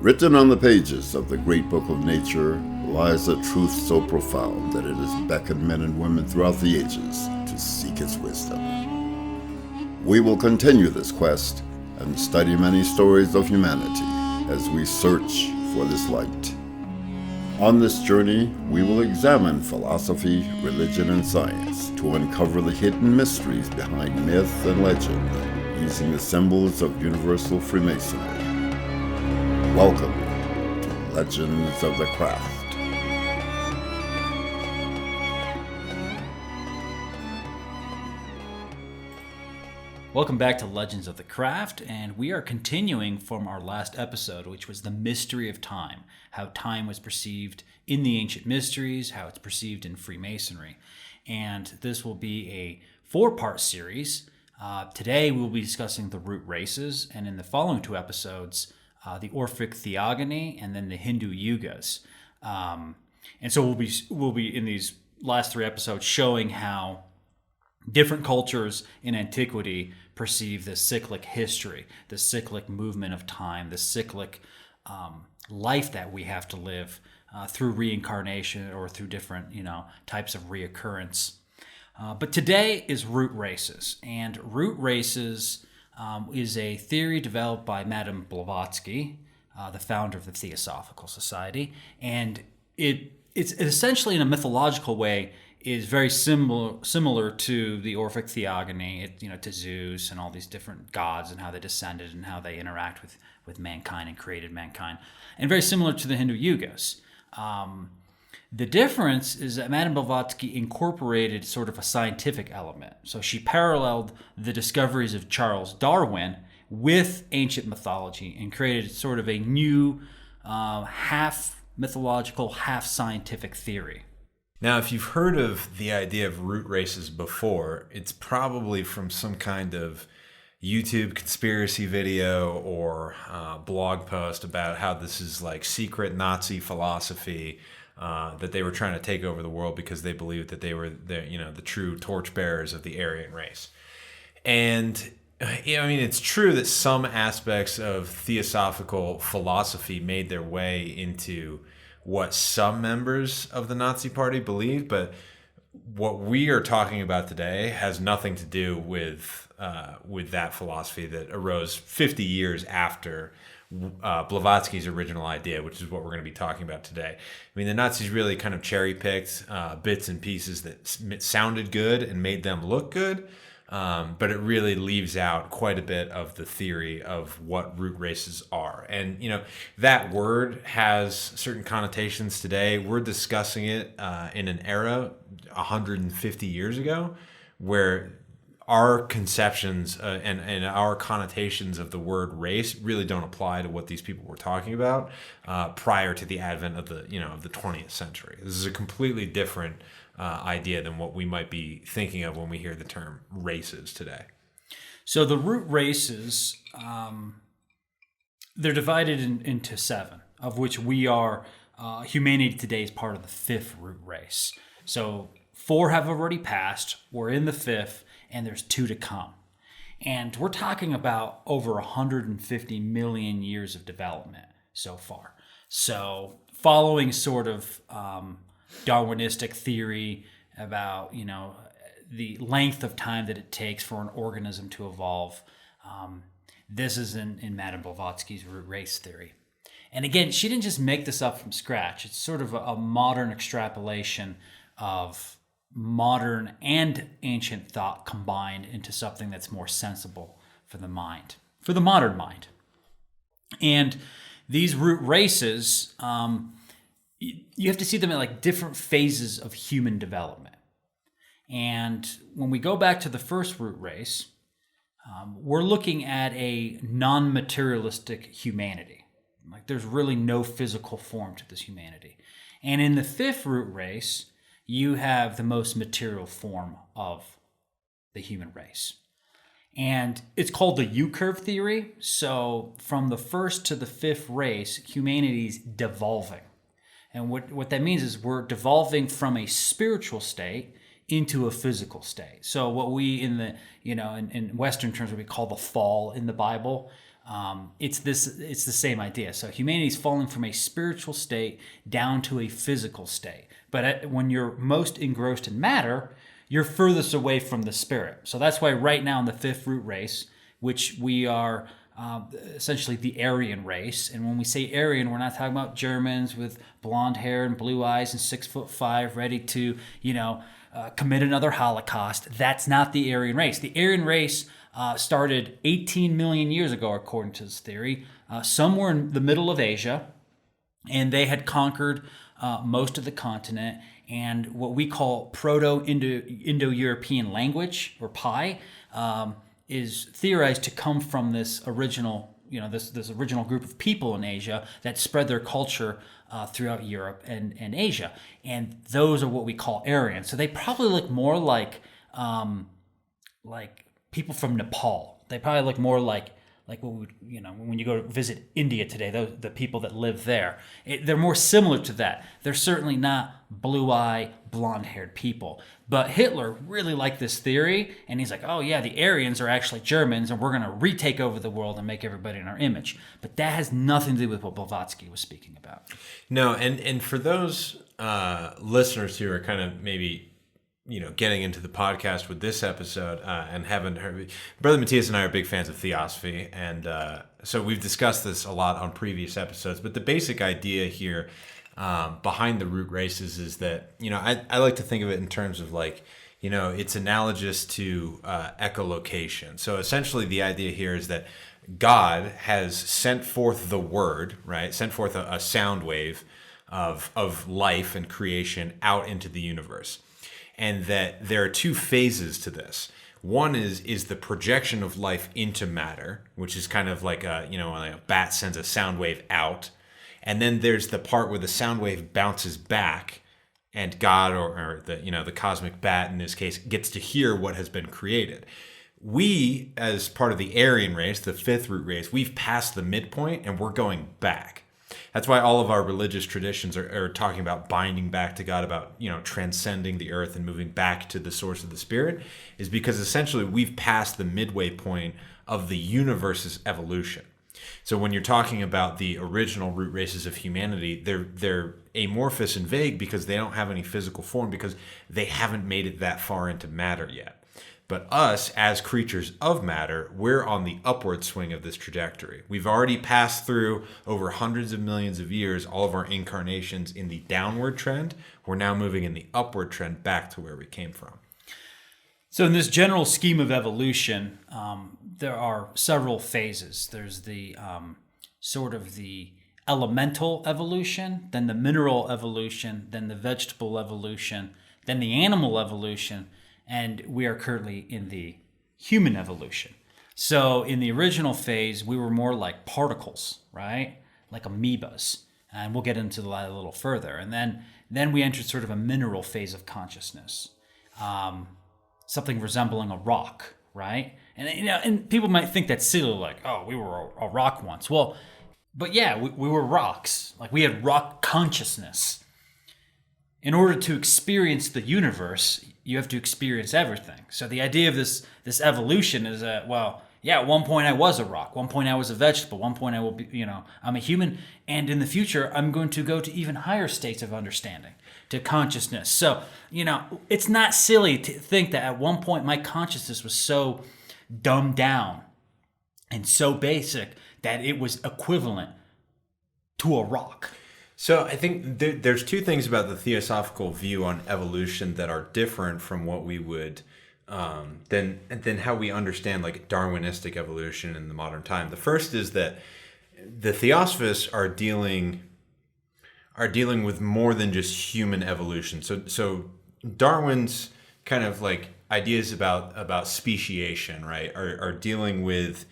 Written on the pages of the great book of nature lies a truth so profound that it has beckoned men and women throughout the ages to seek its wisdom. We will continue this quest and study many stories of humanity as we search for this light. On this journey, we will examine philosophy, religion, and science to uncover the hidden mysteries behind myth and legend using the symbols of universal Freemasonry. Welcome to Legends of the Craft. Welcome back to Legends of the Craft, and we are continuing from our last episode, which was the mystery of time, how time was perceived in the ancient mysteries, how it's perceived in Freemasonry. And this will be a 4-part series. Today we will be discussing the root races, and in the following 2 episodes, the Orphic Theogony, and then the Hindu Yugas. And so we'll be in these last 3 episodes showing how different cultures in antiquity perceive the cyclic history, the cyclic movement of time, the cyclic life that we have to live through reincarnation or through different types of reoccurrence. But today is root races, and root races is a theory developed by Madame Blavatsky, the founder of the Theosophical Society, and it's essentially, in a mythological way, is very similar to the Orphic Theogony, to Zeus and all these different gods and how they descended and how they interact with mankind and created mankind, and very similar to the Hindu Yugas. The difference is that Madame Blavatsky incorporated sort of a scientific element. So she paralleled the discoveries of Charles Darwin with ancient mythology and created sort of a new half mythological, half scientific theory. Now, if you've heard of the idea of root races before, it's probably from some kind of YouTube conspiracy video or blog post about how this is like secret Nazi philosophy, that they were trying to take over the world because they believed that they were the true torchbearers of the Aryan race. And it's true that some aspects of theosophical philosophy made their way into what some members of the Nazi Party believed, but what we are talking about today has nothing to do with that philosophy that arose 50 years after Blavatsky's original idea, which is what we're going to be talking about today. The Nazis really kind of cherry-picked bits and pieces that sounded good and made them look good, but it really leaves out quite a bit of the theory of what root races are. And, that word has certain connotations today. We're discussing it in an era 150 years ago where our conceptions and our connotations of the word race really don't apply to what these people were talking about prior to the advent of the 20th century. This is a completely different idea than what we might be thinking of when we hear the term races today. So the root races, they're divided into 7, of which we are, humanity today is part of the 5th root race. So 4 have already passed, we're in the 5th, and there's 2 to come. And we're talking about over 150 million years of development so far. So following sort of Darwinistic theory about, the length of time that it takes for an organism to evolve, this is in Madame Blavatsky's root race theory. And again, she didn't just make this up from scratch. It's sort of a modern extrapolation of modern and ancient thought combined into something that's more sensible for the mind, for the modern mind. And these root races, you have to see them at like different phases of human development. And when we go back to the first root race, we're looking at a non-materialistic humanity. Like there's really no physical form to this humanity. And in the 5th root race, you have the most material form of the human race. And it's called the U-curve theory. So from the 1st to the 5th race, humanity's devolving. And what that means is we're devolving from a spiritual state into a physical state. So what we in the in Western terms what we call the fall in the Bible, It's the same idea. So humanity's falling from a spiritual state down to a physical state. But when you're most engrossed in matter, you're furthest away from the spirit. So that's why right now in the fifth root race, which we are essentially the Aryan race. And when we say Aryan, we're not talking about Germans with blonde hair and blue eyes and 6'5", ready to, commit another Holocaust. That's not the Aryan race. The Aryan race started 18 million years ago, according to this theory, somewhere in the middle of Asia, and they had conquered most of the continent. And what we call Proto-Indo-European language, or PIE, is theorized to come from this original, this original group of people in Asia that spread their culture throughout Europe and Asia. And those are what we call Aryan. So they probably look more like people from Nepal. They probably look more like what we, when you go to visit India today, the people that live there. They're more similar to that. They're certainly not blue-eye, blonde-haired people. But Hitler really liked this theory, and he's like, oh yeah, the Aryans are actually Germans, and we're going to retake over the world and make everybody in our image. But that has nothing to do with what Blavatsky was speaking about. No, and for those listeners who are kind of maybe getting into the podcast with this episode and haven't heard, Brother Matthias and I are big fans of Theosophy, and so we've discussed this a lot on previous episodes. But the basic idea here behind the root races is that I like to think of it in terms of it's analogous to echolocation. So essentially, the idea here is that God has sent forth the word, right? Sent forth a sound wave of life and creation out into the universe. And that there are two phases to this. One is the projection of life into matter, which is kind of like like a bat sends a sound wave out. And then there's the part where the sound wave bounces back, and God or the cosmic bat in this case gets to hear what has been created. We, as part of the Aryan race, the fifth root race, we've passed the midpoint and we're going back. That's why all of our religious traditions are talking about binding back to God, about transcending the earth and moving back to the source of the spirit, is because essentially we've passed the midway point of the universe's evolution. So when you're talking about the original root races of humanity, they're amorphous and vague because they don't have any physical form, because they haven't made it that far into matter yet. But us, as creatures of matter, we're on the upward swing of this trajectory. We've already passed through, over hundreds of millions of years, all of our incarnations in the downward trend. We're now moving in the upward trend back to where we came from. So in this general scheme of evolution, there are several phases. There's the sort of the elemental evolution, then the mineral evolution, then the vegetable evolution, then the animal evolution, and we are currently in the human evolution. So in the original phase, we were more like particles, right? Like amoebas. And we'll get into that a little further. And then we entered sort of a mineral phase of consciousness. Something resembling a rock, right? And people might think that's silly, like, oh, we were a rock once. Well, but yeah, we were rocks. Like, we had rock consciousness. In order to experience the universe, you have to experience everything. So the idea of this evolution is that, well, yeah, at one point I was a rock. One point I was a vegetable. One point I will be, I'm a human. And in the future, I'm going to go to even higher states of understanding, to consciousness. So, it's not silly to think that at one point my consciousness was so dumbed down and so basic that it was equivalent to a rock. So I think there's two things about the Theosophical view on evolution that are different from what we would than how we understand like Darwinistic evolution in the modern time. The first is that the Theosophists are dealing with more than just human evolution. So Darwin's kind of like ideas about speciation, right, are dealing with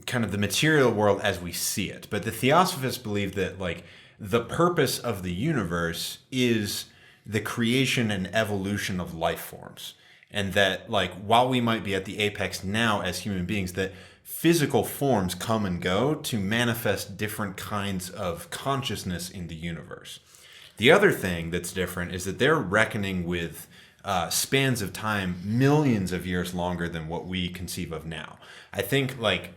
kind of the material world as we see it. But the Theosophists believe that like the purpose of the universe is the creation and evolution of life forms. And that like while we might be at the apex now as human beings, that physical forms come and go to manifest different kinds of consciousness in the universe. The other thing that's different is that they're reckoning with spans of time millions of years longer than what we conceive of now. I think like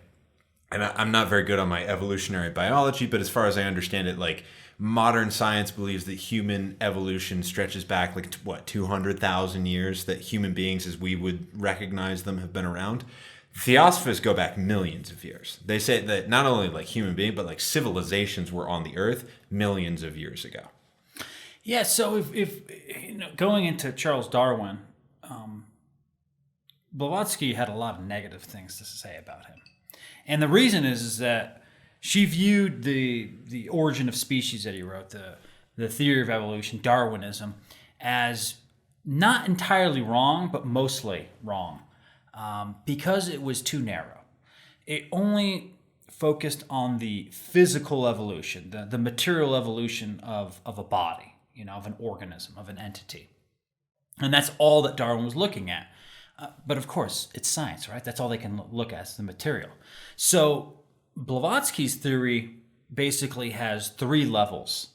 and I'm not very good on my evolutionary biology, but as far as I understand it, like modern science believes that human evolution stretches back like 200,000 years, that human beings as we would recognize them have been around. Theosophists go back millions of years. They say that not only like human beings, but like civilizations were on the earth millions of years ago. Yeah, so if going into Charles Darwin, Blavatsky had a lot of negative things to say about him. And the reason is that she viewed the origin of species that he wrote, the theory of evolution, Darwinism, as not entirely wrong, but mostly wrong, because it was too narrow. It only focused on the physical evolution, the material evolution of a body, of an organism, of an entity. And that's all that Darwin was looking at. But of course, it's science, right? That's all they can look at, is the material. So Blavatsky's theory basically has three levels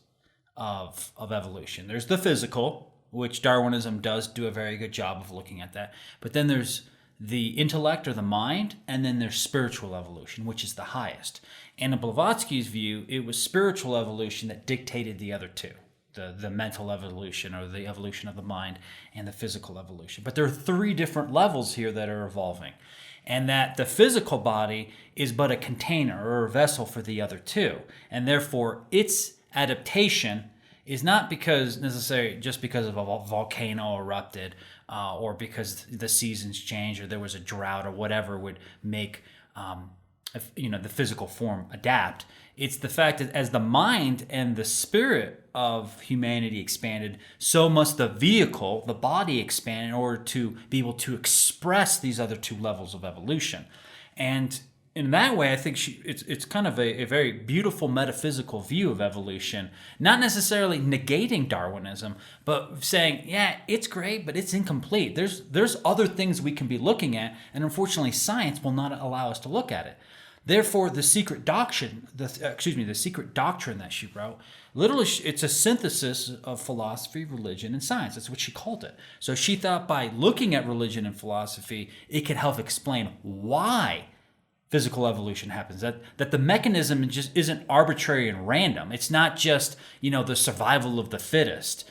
of evolution. There's the physical, which Darwinism does do a very good job of looking at that. But then there's the intellect or the mind, and then there's spiritual evolution, which is the highest. And in Blavatsky's view, it was spiritual evolution that dictated the other two. The mental evolution, or the evolution of the mind, and the physical evolution. But there are three different levels here that are evolving, and that the physical body is but a container or a vessel for the other two, and therefore its adaptation is not just because of a volcano erupted, or because the seasons change, or there was a drought, or whatever would make the physical form adapt. It's the fact that as the mind and the spirit of humanity expanded, so must the vehicle, the body, expand in order to be able to express these other two levels of evolution. And in that way, I think it's kind of a very beautiful metaphysical view of evolution, not necessarily negating Darwinism, but saying, yeah, it's great, but it's incomplete. There's other things we can be looking at, and unfortunately, science will not allow us to look at it. Therefore, the secret doctrine, the secret doctrine that she wrote, literally, it's a synthesis of philosophy, religion, and science. That's what she called it. So she thought by looking at religion and philosophy, it could help explain why physical evolution happens. That the mechanism just isn't arbitrary and random. It's not just, the survival of the fittest.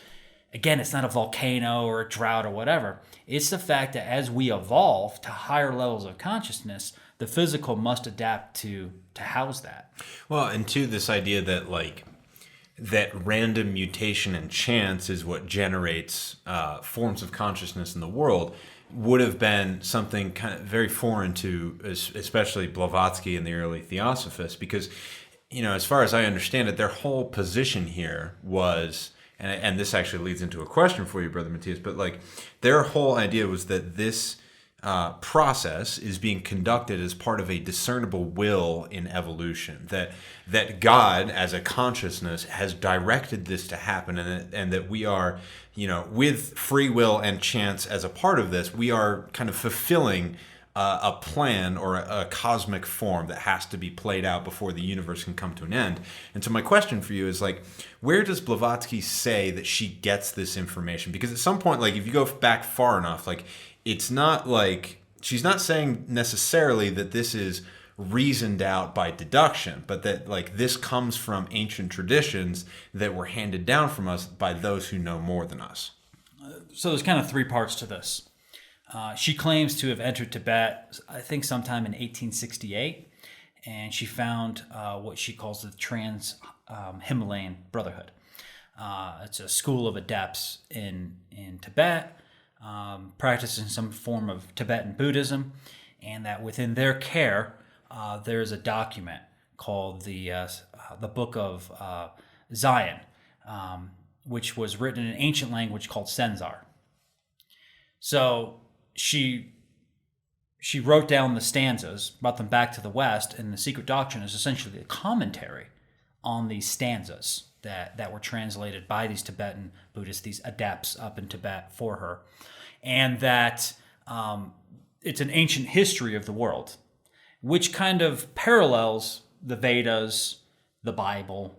Again, it's not a volcano or a drought or whatever. It's the fact that as we evolve to higher levels of consciousness, the physical must adapt to house that. Well, and to this idea that that random mutation and chance is what generates forms of consciousness in the world would have been something kind of very foreign to especially Blavatsky and the early Theosophists, because, as far as I understand it, their whole position here was, and this actually leads into a question for you, Brother Matthias, but their whole idea was that this process is being conducted as part of a discernible will in evolution, that God as a consciousness has directed this to happen, and that we are, with free will and chance as a part of this, we are kind of fulfilling a plan or a cosmic form that has to be played out before the universe can come to an end. And so my question for you is where does Blavatsky say that she gets this information? Because at some point, if you go back far enough, it's not she's not saying necessarily that this is reasoned out by deduction, but that this comes from ancient traditions that were handed down from us by those who know more than us. So there's kind of three parts to this. She claims to have entered Tibet, I think sometime in 1868, and she found what she calls the Trans-Himalayan Brotherhood. It's a school of adepts in Tibet, practicing some form of Tibetan Buddhism, and that within their care, there's a document called the Book of Zion, which was written in an ancient language called Senzar. So she wrote down the stanzas, brought them back to the West, and the secret doctrine is essentially a commentary on these stanzas that were translated by these Tibetan Buddhists, these adepts up in Tibet for her, and that it's an ancient history of the world, which kind of parallels the Vedas, the Bible,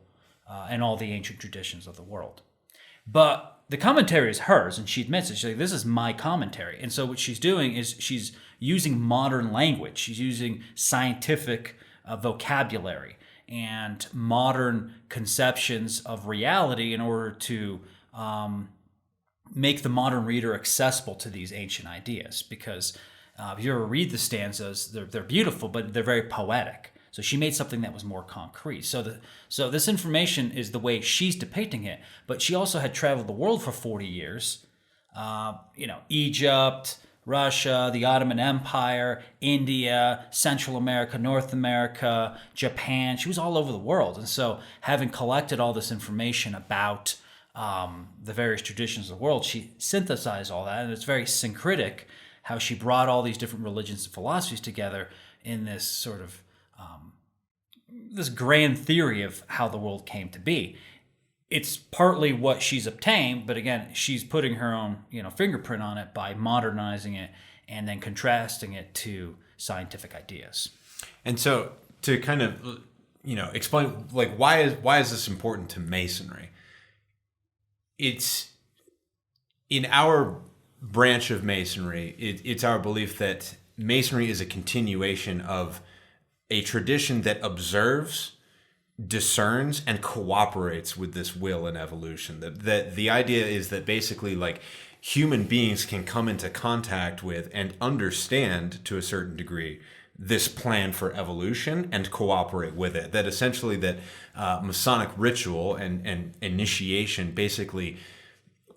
and all the ancient traditions of the world. But the commentary is hers, and she admits it. She's like, this is my commentary. And so what she's doing is she's using modern language. She's using scientific vocabulary and modern conceptions of reality in order to make the modern reader accessible to these ancient ideas. Because if you ever read the stanzas, they're beautiful, but they're very poetic. So she made something that was more concrete. So this information is the way she's depicting it. But she also had traveled the world for 40 years. Egypt, Russia, the Ottoman Empire, India, Central America, North America, Japan. She was all over the world. And so having collected all this information about the various traditions of the world, she synthesized all that. And it's very syncretic how she brought all these different religions and philosophies together in this sort of this grand theory of how the world came to be. It's partly what she's obtained, but again, she's putting her own, fingerprint on it by modernizing it and then contrasting it to scientific ideas. And so, to kind of, explain, like, why is this important to Masonry? It's in our branch of Masonry. It's our belief that Masonry is a continuation of a tradition that observes, discerns, and cooperates with this will and evolution. That the idea is that basically, like, human beings can come into contact with and understand to a certain degree this plan for evolution and cooperate with it. That essentially that Masonic ritual and initiation basically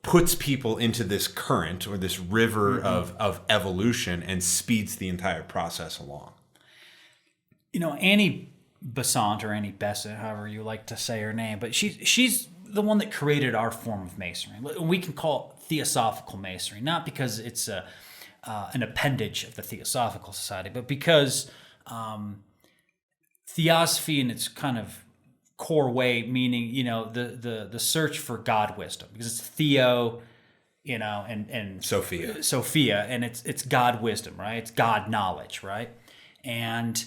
puts people into this current or this river of evolution and speeds the entire process along. Annie Besant, or Annie Besant, however you like to say her name, but she's the one that created our form of Masonry. We can call it Theosophical Masonry, not because it's an appendage of the Theosophical Society, but because Theosophy in its kind of core way, meaning the search for God wisdom, because it's Theo, and Sophia, and it's God wisdom, right? It's God knowledge, right? And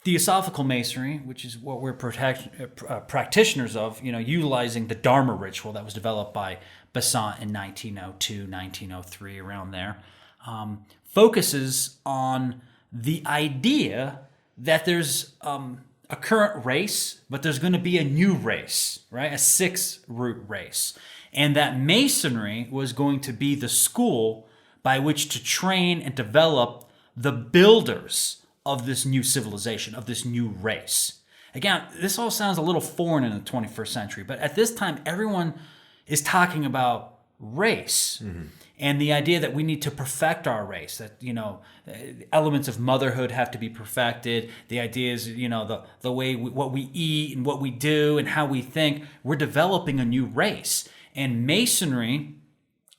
Theosophical Masonry, which is what we're practitioners of, utilizing the Dharma ritual that was developed by Besant in 1902, 1903, around there, focuses on the idea that there's a current race, but there's going to be a new race, right? A sixth root race. And that Masonry was going to be the school by which to train and develop the builders of this new civilization, of this new race. Again, this all sounds a little foreign in the 21st century, but at this time, everyone is talking about race and the idea that we need to perfect our race, that, elements of motherhood have to be perfected. The idea is, the way what we eat and what we do and how we think, we're developing a new race. And Masonry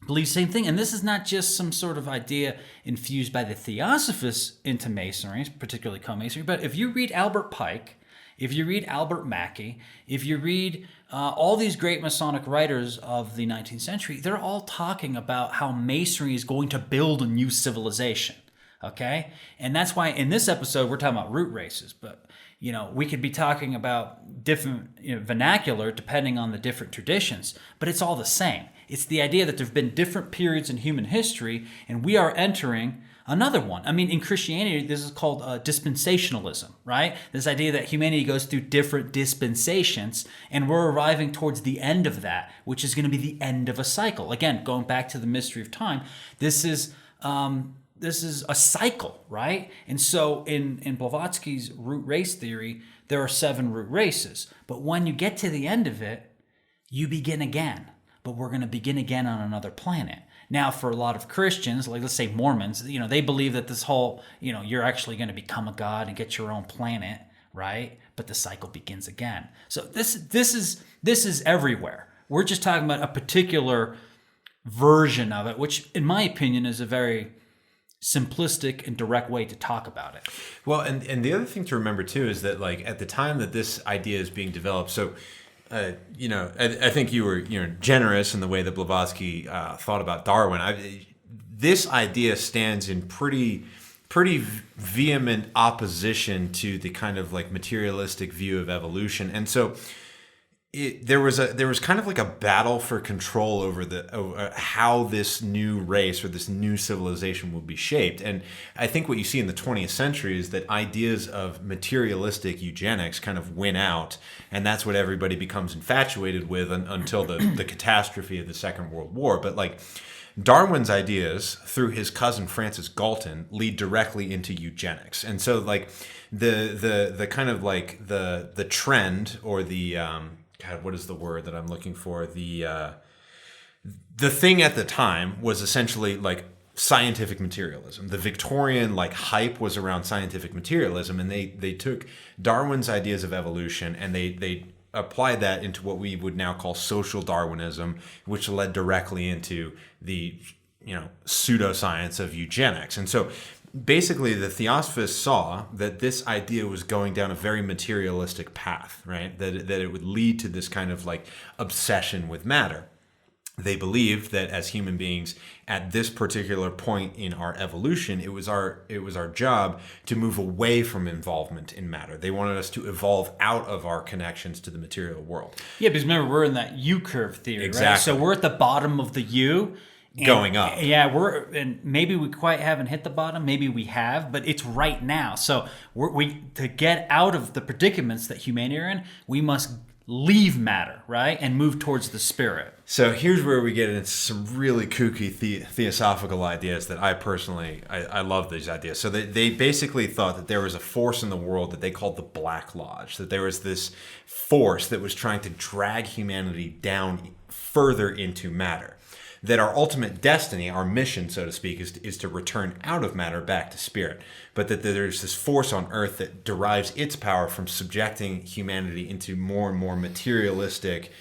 believes the same thing. And this is not just some sort of idea infused by the Theosophists into Masonry, particularly Co-Masonry, but if you read Albert Pike, if you read Albert Mackey, if you read all these great Masonic writers of the 19th century, they're all talking about how Masonry is going to build a new civilization, okay? And that's why in this episode, we're talking about root races, but we could be talking about different vernacular depending on the different traditions, but it's all the same. It's the idea that there have been different periods in human history, and we are entering another one. I mean, in Christianity, this is called dispensationalism, right? This idea that humanity goes through different dispensations, and we're arriving towards the end of that, which is going to be the end of a cycle. Again, going back to the mystery of time, this is a cycle, right? And so in Blavatsky's root race theory, there are 7 root races. But when you get to the end of it, you begin again. But we're going to begin again on another planet. Now, for a lot of Christians, like let's say Mormons, they believe that this whole, you're actually going to become a god and get your own planet, right? But the cycle begins again. So this is everywhere. We're just talking about a particular version of it, which in my opinion is a very simplistic and direct way to talk about it. Well, and the other thing to remember too is that, like, at the time that this idea is being developed, so I think you were generous in the way that Blavatsky thought about Darwin. This idea stands in pretty vehement opposition to the kind of like materialistic view of evolution, and so there was kind of like a battle for control over how this new race or this new civilization would be shaped. And I think what you see in the 20th century is that ideas of materialistic eugenics kind of win out, and that's what everybody becomes infatuated with until the catastrophe of the Second World War. But like Darwin's ideas through his cousin Francis Galton lead directly into eugenics. And so like the kind of like the trend or the God, what is the word that I'm looking for? The thing at the time was essentially like scientific materialism. The Victorian like hype was around scientific materialism, and they took Darwin's ideas of evolution and they applied that into what we would now call social Darwinism, which led directly into the pseudoscience of eugenics. And so basically the Theosophists saw that this idea was going down a very materialistic path, right? That it would lead to this kind of like obsession with matter. They believed that as human beings at this particular point in our evolution, it was our job to move away from involvement in matter. They wanted us to evolve out of our connections to the material world. Yeah, because remember, we're in that U-curve theory, Exactly. right? So we're at the bottom of the U. Going up. Yeah, and maybe we quite haven't hit the bottom. Maybe we have, but it's right now. So we to get out of the predicaments that humanity are in, we must leave matter, right, and move towards the spirit. So here's where we get into some really kooky theosophical ideas that I personally, I love these ideas. So they basically thought that there was a force in the world that they called the Black Lodge, that there was this force that was trying to drag humanity down further into matter. That our ultimate destiny, our mission, so to speak, is to return out of matter back to spirit. But that there's this force on earth that derives its power from subjecting humanity into more and more materialistic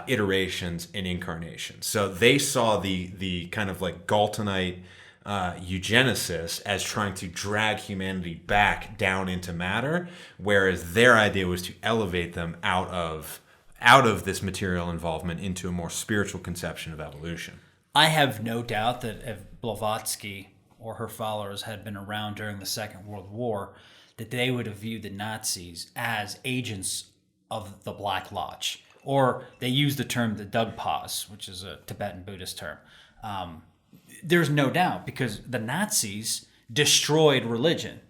iterations and incarnations. So they saw the kind of like Galtonite eugenicists as trying to drag humanity back down into matter, whereas their idea was to elevate them out of this material involvement into a more spiritual conception of evolution. I have no doubt that if Blavatsky or her followers had been around during the Second World War, that they would have viewed the Nazis as agents of the Black Lodge. Or they use the term the Dugpas, which is a Tibetan Buddhist term. There's no doubt, because the Nazis destroyed religion.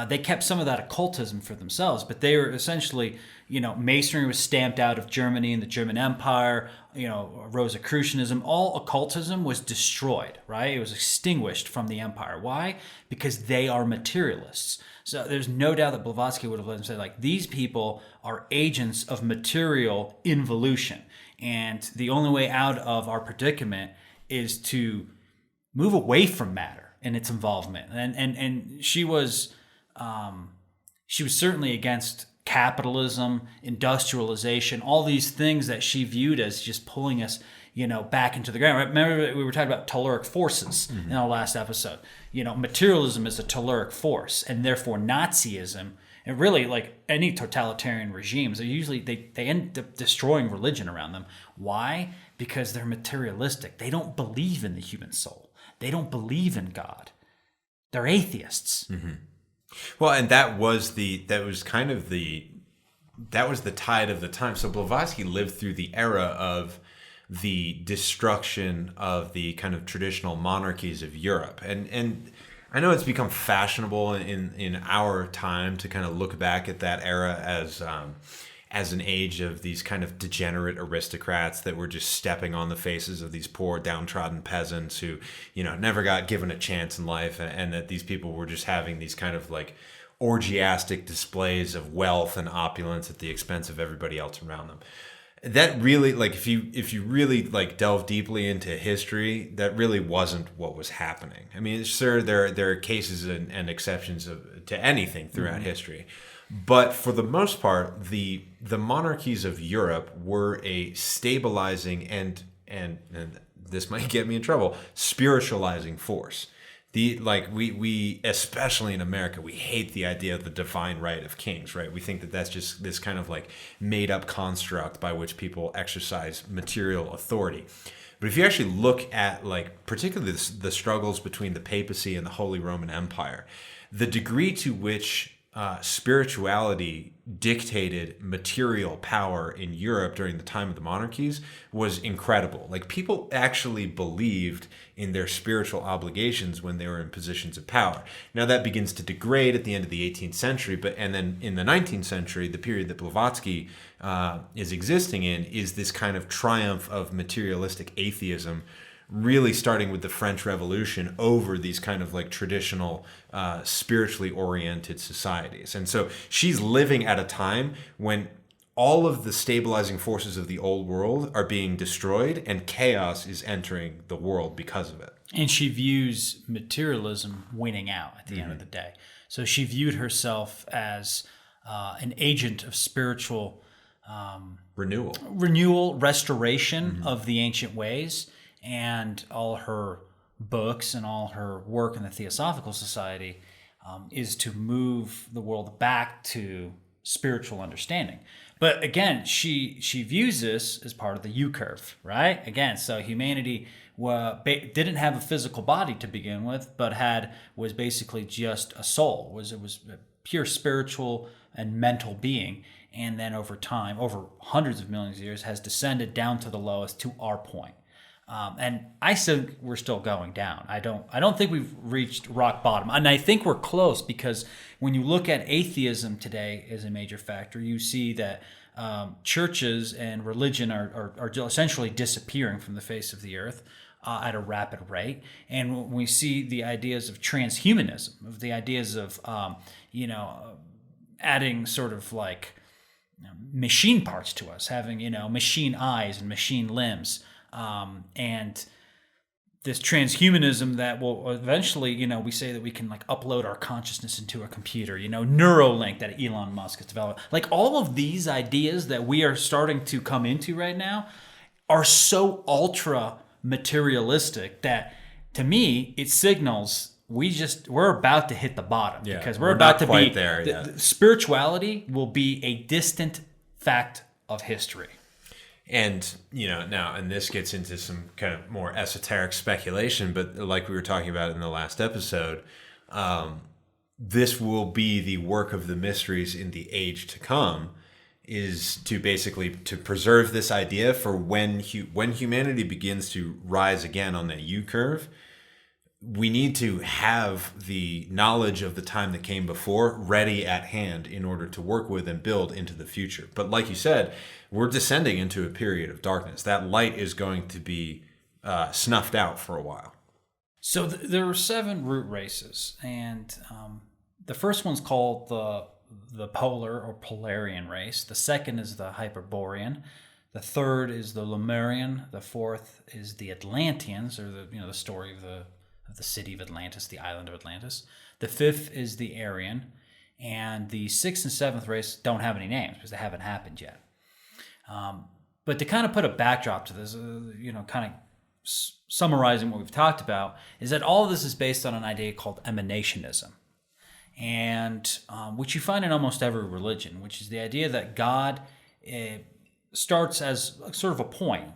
They kept some of that occultism for themselves, but they were essentially, Masonry was stamped out of Germany and the German Empire, Rosicrucianism, all occultism was destroyed, right? It was extinguished from the empire. Why? Because they are materialists. So there's no doubt that Blavatsky would have let them say, like, these people are agents of material involution. And the only way out of our predicament is to move away from matter and its involvement. And she was certainly against capitalism, industrialization, all these things that she viewed as just pulling us, back into the ground. Remember, we were talking about telluric forces in our last episode. Materialism is a telluric force, and therefore Nazism, and really like any totalitarian regimes, they end up destroying religion around them. Why? Because they're materialistic. They don't believe in the human soul. They don't believe in God. They're atheists. Mm-hmm. Well, and that was the tide of the time. So Blavatsky lived through the era of the destruction of the kind of traditional monarchies of Europe. And I know it's become fashionable in our time to kind of look back at that era as an age of these kind of degenerate aristocrats that were just stepping on the faces of these poor downtrodden peasants who, never got given a chance in life, and that these people were just having these kind of like orgiastic displays of wealth and opulence at the expense of everybody else around them. That really, like, if you really like delve deeply into history, that really wasn't what was happening. I mean, sure, there are cases and exceptions to anything throughout history. But for the most part, the monarchies of Europe were a stabilizing and this might get me in trouble, spiritualizing force. We especially in America, we hate the idea of the divine right of kings, right? We think that that's just this kind of like made up construct by which people exercise material authority. But if you actually look at like particularly the struggles between the papacy and the Holy Roman Empire, the degree to which spirituality dictated material power in Europe during the time of the monarchies was incredible. Like, people actually believed in their spiritual obligations when they were in positions of power. Now that begins to degrade at the end of the 18th century, and then in the 19th century, the period that Blavatsky is existing in is this kind of triumph of materialistic atheism, really starting with the French Revolution over these kind of like traditional spiritually oriented societies. And so she's living at a time when all of the stabilizing forces of the old world are being destroyed and chaos is entering the world because of it. And she views materialism winning out at the end of the day. So she viewed herself as an agent of spiritual renewal, restoration of the ancient ways. And all her books and all her work in the Theosophical Society is to move the world back to spiritual understanding. But again, she views this as part of the U-curve, right? Again, so humanity didn't have a physical body to begin with, but was basically just a soul. It was a pure spiritual and mental being. And then over time, over hundreds of millions of years, has descended down to the lowest, to our point. And I think we're still going down. I don't think we've reached rock bottom. And I think we're close, because when you look at atheism today as a major factor, you see that churches and religion are essentially disappearing from the face of the earth at a rapid rate. And when we see the ideas of transhumanism, of the ideas of, adding sort of like machine parts to us, having, machine eyes and machine limbs, and this transhumanism that will eventually, we say that we can like upload our consciousness into a computer, Neuralink that Elon Musk has developed. Like, all of these ideas that we are starting to come into right now are so ultra materialistic that, to me, it signals we're about to hit the bottom, because we're about to be there yet. Spirituality will be a distant fact of history. And, now, and this gets into some kind of more esoteric speculation, but like we were talking about in the last episode, this will be the work of the mysteries in the age to come, is to basically to preserve this idea for when humanity begins to rise again on that U-curve. We need to have the knowledge of the time that came before ready at hand in order to work with and build into the future. But like you said, we're descending into a period of darkness. That light is going to be snuffed out for a while. So there are 7 root races, and the first one's called the polar or Polarian race. The second is the Hyperborean. The third is the Lemurian. The fourth is the Atlanteans, or the story of the city of Atlantis, the island of Atlantis. The fifth is the Aryan, and the sixth and seventh race don't have any names because they haven't happened yet. But to kind of put a backdrop to this, kind of summarizing what we've talked about, is that all of this is based on an idea called emanationism, and which you find in almost every religion, which is the idea that God starts as sort of a point.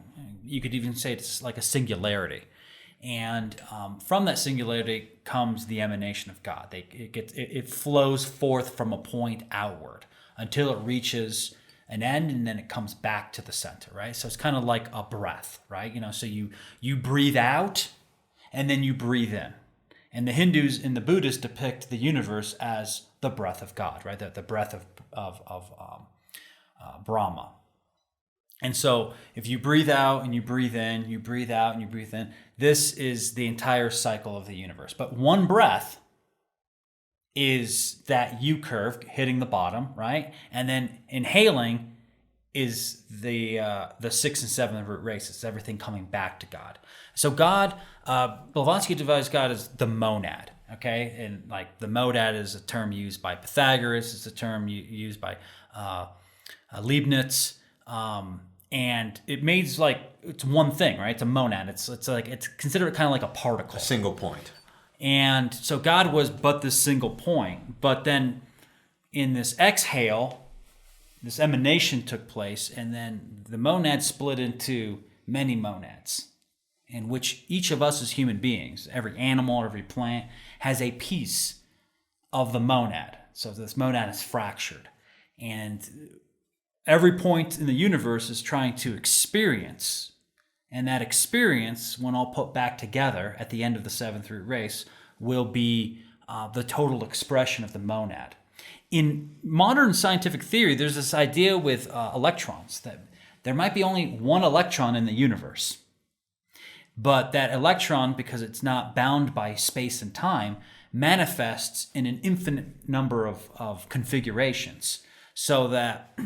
You could even say it's like a singularity. And from that singularity comes the emanation of God. It flows forth from a point outward until it reaches an end, and then it comes back to the center, right? So it's kind of like a breath, right? So you breathe out, and then you breathe in. And the Hindus and the Buddhists depict the universe as the breath of God, right? The breath of Brahma. And so if you breathe out and you breathe in, you breathe out and you breathe in, this is the entire cycle of the universe. But one breath is that U-curve hitting the bottom, right? And then inhaling is the 6th and 7th root races, everything coming back to God. So God, Blavatsky divides God as the monad, okay? And like the monad is a term used by Pythagoras, it's a term used by Leibniz, and it means like it's one thing, right? It's a monad. It's considered kind of like a particle, a single point. And so God was but this single point. But then in this exhale, this emanation took place, and then the monad split into many monads, in which each of us as human beings, every animal, every plant, has a piece of the monad So this monad is fractured. And every point in the universe is trying to experience. And that experience, when all put back together at the end of the seventh root race, will be the total expression of the monad. In modern scientific theory, there's this idea with electrons that there might be only one electron in the universe. But that electron, because it's not bound by space and time, manifests in an infinite number of configurations. So that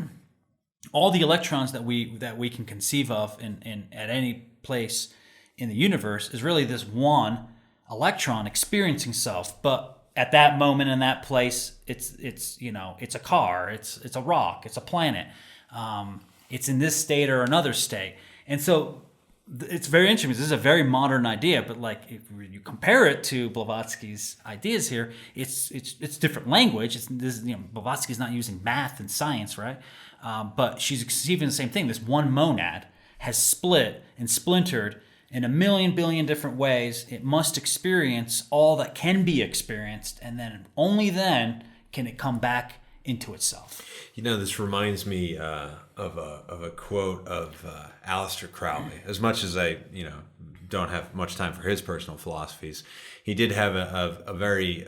all the electrons that we can conceive of in at any place in the universe is really this one electron experiencing self. But at that moment in that place, it's a car, it's a rock, it's a planet, it's in this state or another state. And so it's very interesting because this is a very modern idea, but like if you compare it to Blavatsky's ideas here, it's different language. Blavatsky's not using math and science, right? But she's conceiving the same thing. This one monad has split and splintered in a million billion different ways. It must experience all that can be experienced, and then only then can it come back into itself. This reminds me of a quote of Aleister Crowley. As much as I don't have much time for his personal philosophies, he did have a very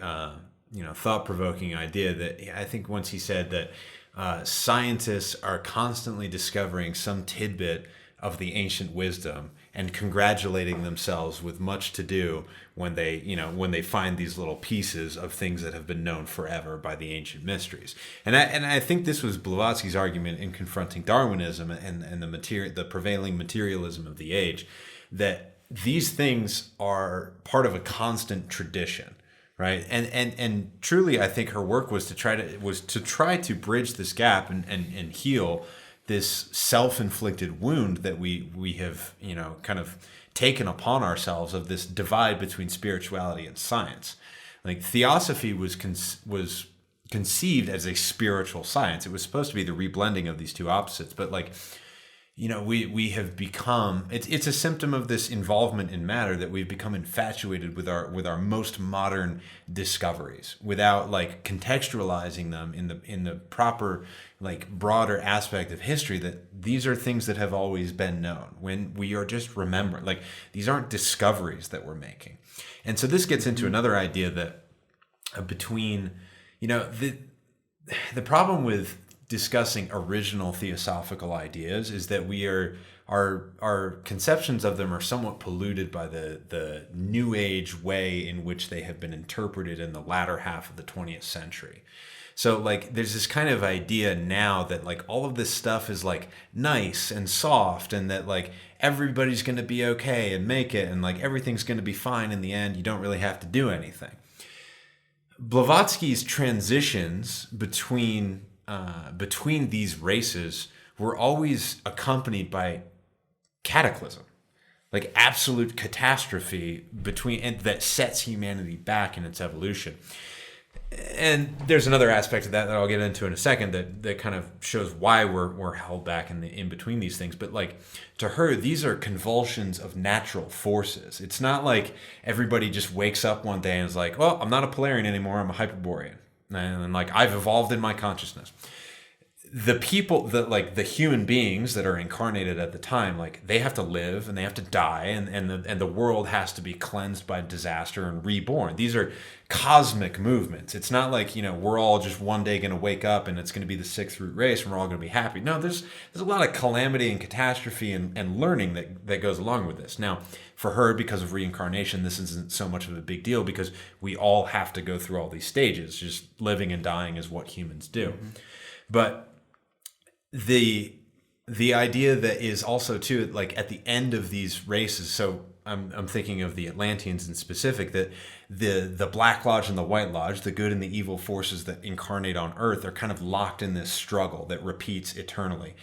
thought-provoking idea that I think once he said that scientists are constantly discovering some tidbit of the ancient wisdom and congratulating themselves with much to do when they find these little pieces of things that have been known forever by the ancient mysteries. And I think this was Blavatsky's argument in confronting Darwinism and the prevailing materialism of the age, that these things are part of a constant tradition. Right. And truly, I think her work was to try to bridge this gap and heal this self-inflicted wound that we have, kind of taken upon ourselves of this divide between spirituality and science. Like Theosophy was conceived as a spiritual science. It was supposed to be the reblending of these two opposites, but we have become, it's a symptom of this involvement in matter that we've become infatuated with our most modern discoveries without contextualizing them in the proper broader aspect of history, that these are things that have always been known, when we are just remembering, these aren't discoveries that we're making. And so this gets into another idea that between the problem with discussing original theosophical ideas is that our conceptions of them are somewhat polluted by the New Age way in which they have been interpreted in the latter half of the 20th century. So there's this kind of idea now that all of this stuff is nice and soft, and that everybody's going to be okay and make it, and everything's going to be fine in the end. You don't really have to do anything. Blavatsky's transitions between these races were always accompanied by cataclysm, absolute catastrophe and that sets humanity back in its evolution. And there's another aspect of that I'll get into in a second that kind of shows why we're held back in between these things. But to her, these are convulsions of natural forces. It's not like everybody just wakes up one day and is like, well, I'm not a Polarian anymore, I'm a Hyperborean. And I've evolved in my consciousness. The people the human beings that are incarnated at the time, they have to live and they have to die, and the world has to be cleansed by disaster and reborn. These are cosmic movements. It's not we're all just one day going to wake up and it's going to be the sixth root race and we're all going to be happy. No, there's a lot of calamity and catastrophe and learning that goes along with this. Now, for her, because of reincarnation, this isn't so much of a big deal because we all have to go through all these stages. Just living and dying is what humans do. Mm-hmm. But the idea that is also too, at the end of these races, so I'm thinking of the Atlanteans in specific, that the Black Lodge and the White Lodge, the good and the evil forces that incarnate on Earth, are kind of locked in this struggle that repeats eternally,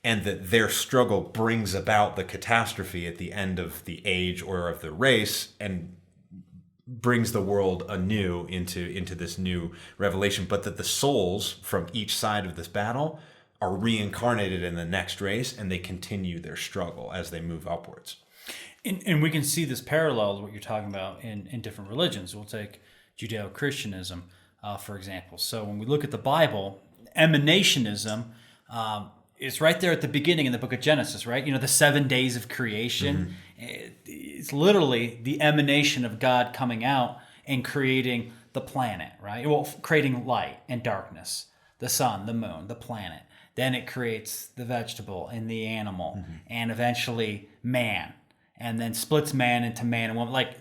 and that their struggle brings about the catastrophe at the end of the age or of the race and brings the world anew into this new revelation, but that the souls from each side of this battle are reincarnated in the next race, and they continue their struggle as they move upwards. And we can see this parallel to what you're talking about in different religions. We'll take Judeo-Christianism. for example. So when we look at the Bible, emanationism is right there at the beginning in the book of Genesis, right? The 7 days of creation. It's literally the emanation of God coming out and creating the planet, right? Well, creating light and darkness, the sun, the moon, the planet. Then it creates the vegetable and the animal, and eventually man, and then splits man into man and woman. Like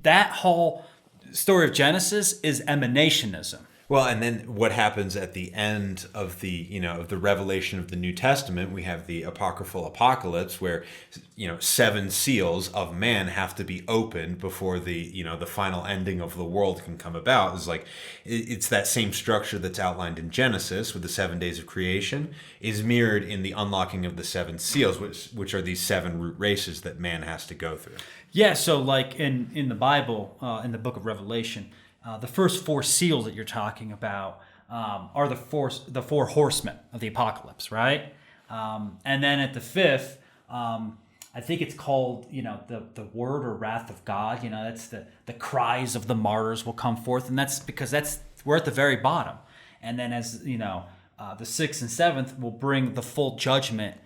that whole story of Genesis is emanationism. Well, and then what happens at the end of the revelation of the New Testament? We have the apocryphal apocalypse, where 7 seals of man have to be opened before the final ending of the world can come about. It's that same structure that's outlined in Genesis with the 7 days of creation is mirrored in the unlocking of the 7 seals, which are these 7 root races that man has to go through. Yeah. So like in the Bible, in the book of Revelation. The first 4 seals that you're talking about are the 4 horsemen of the apocalypse, right? And then at the 5th, I think it's called, the word or wrath of God. That's the cries of the martyrs will come forth, and that's because we're at the very bottom. And then as the 6th and 7th will bring the full judgment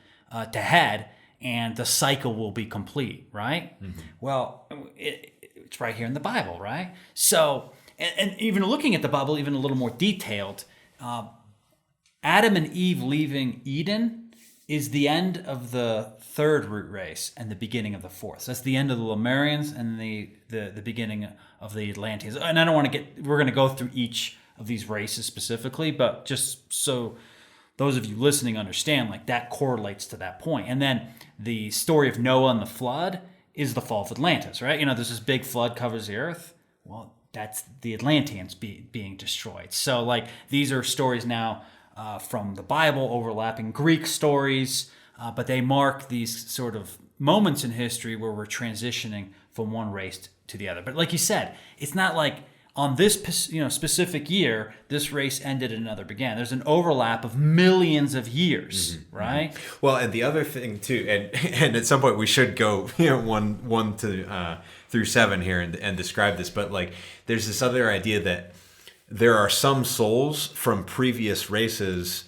to head, and the cycle will be complete, right? Mm-hmm. Well, it's right here in the Bible, right? So. And even looking at the Bible, even a little more detailed, Adam and Eve leaving Eden is the end of the 3rd root race and the beginning of the 4th. So that's the end of the Lemurians and the beginning of the Atlanteans. And I don't want to we're going to go through each of these races specifically, but just so those of you listening understand, like that correlates to that point. And then the story of Noah and the flood is the fall of Atlantis, right? There's this big flood covers the earth. Well, that's the Atlanteans being destroyed. So like these are stories now from the Bible, overlapping Greek stories, but they mark these sort of moments in history where we're transitioning from one race to the other. But like you said, it's not like on this specific year, this race ended and another began. There's an overlap of millions of years, right? Well, and the other thing too, and at some point we should go one to through 7 here and describe this, but like there's this other idea that there are some souls from previous races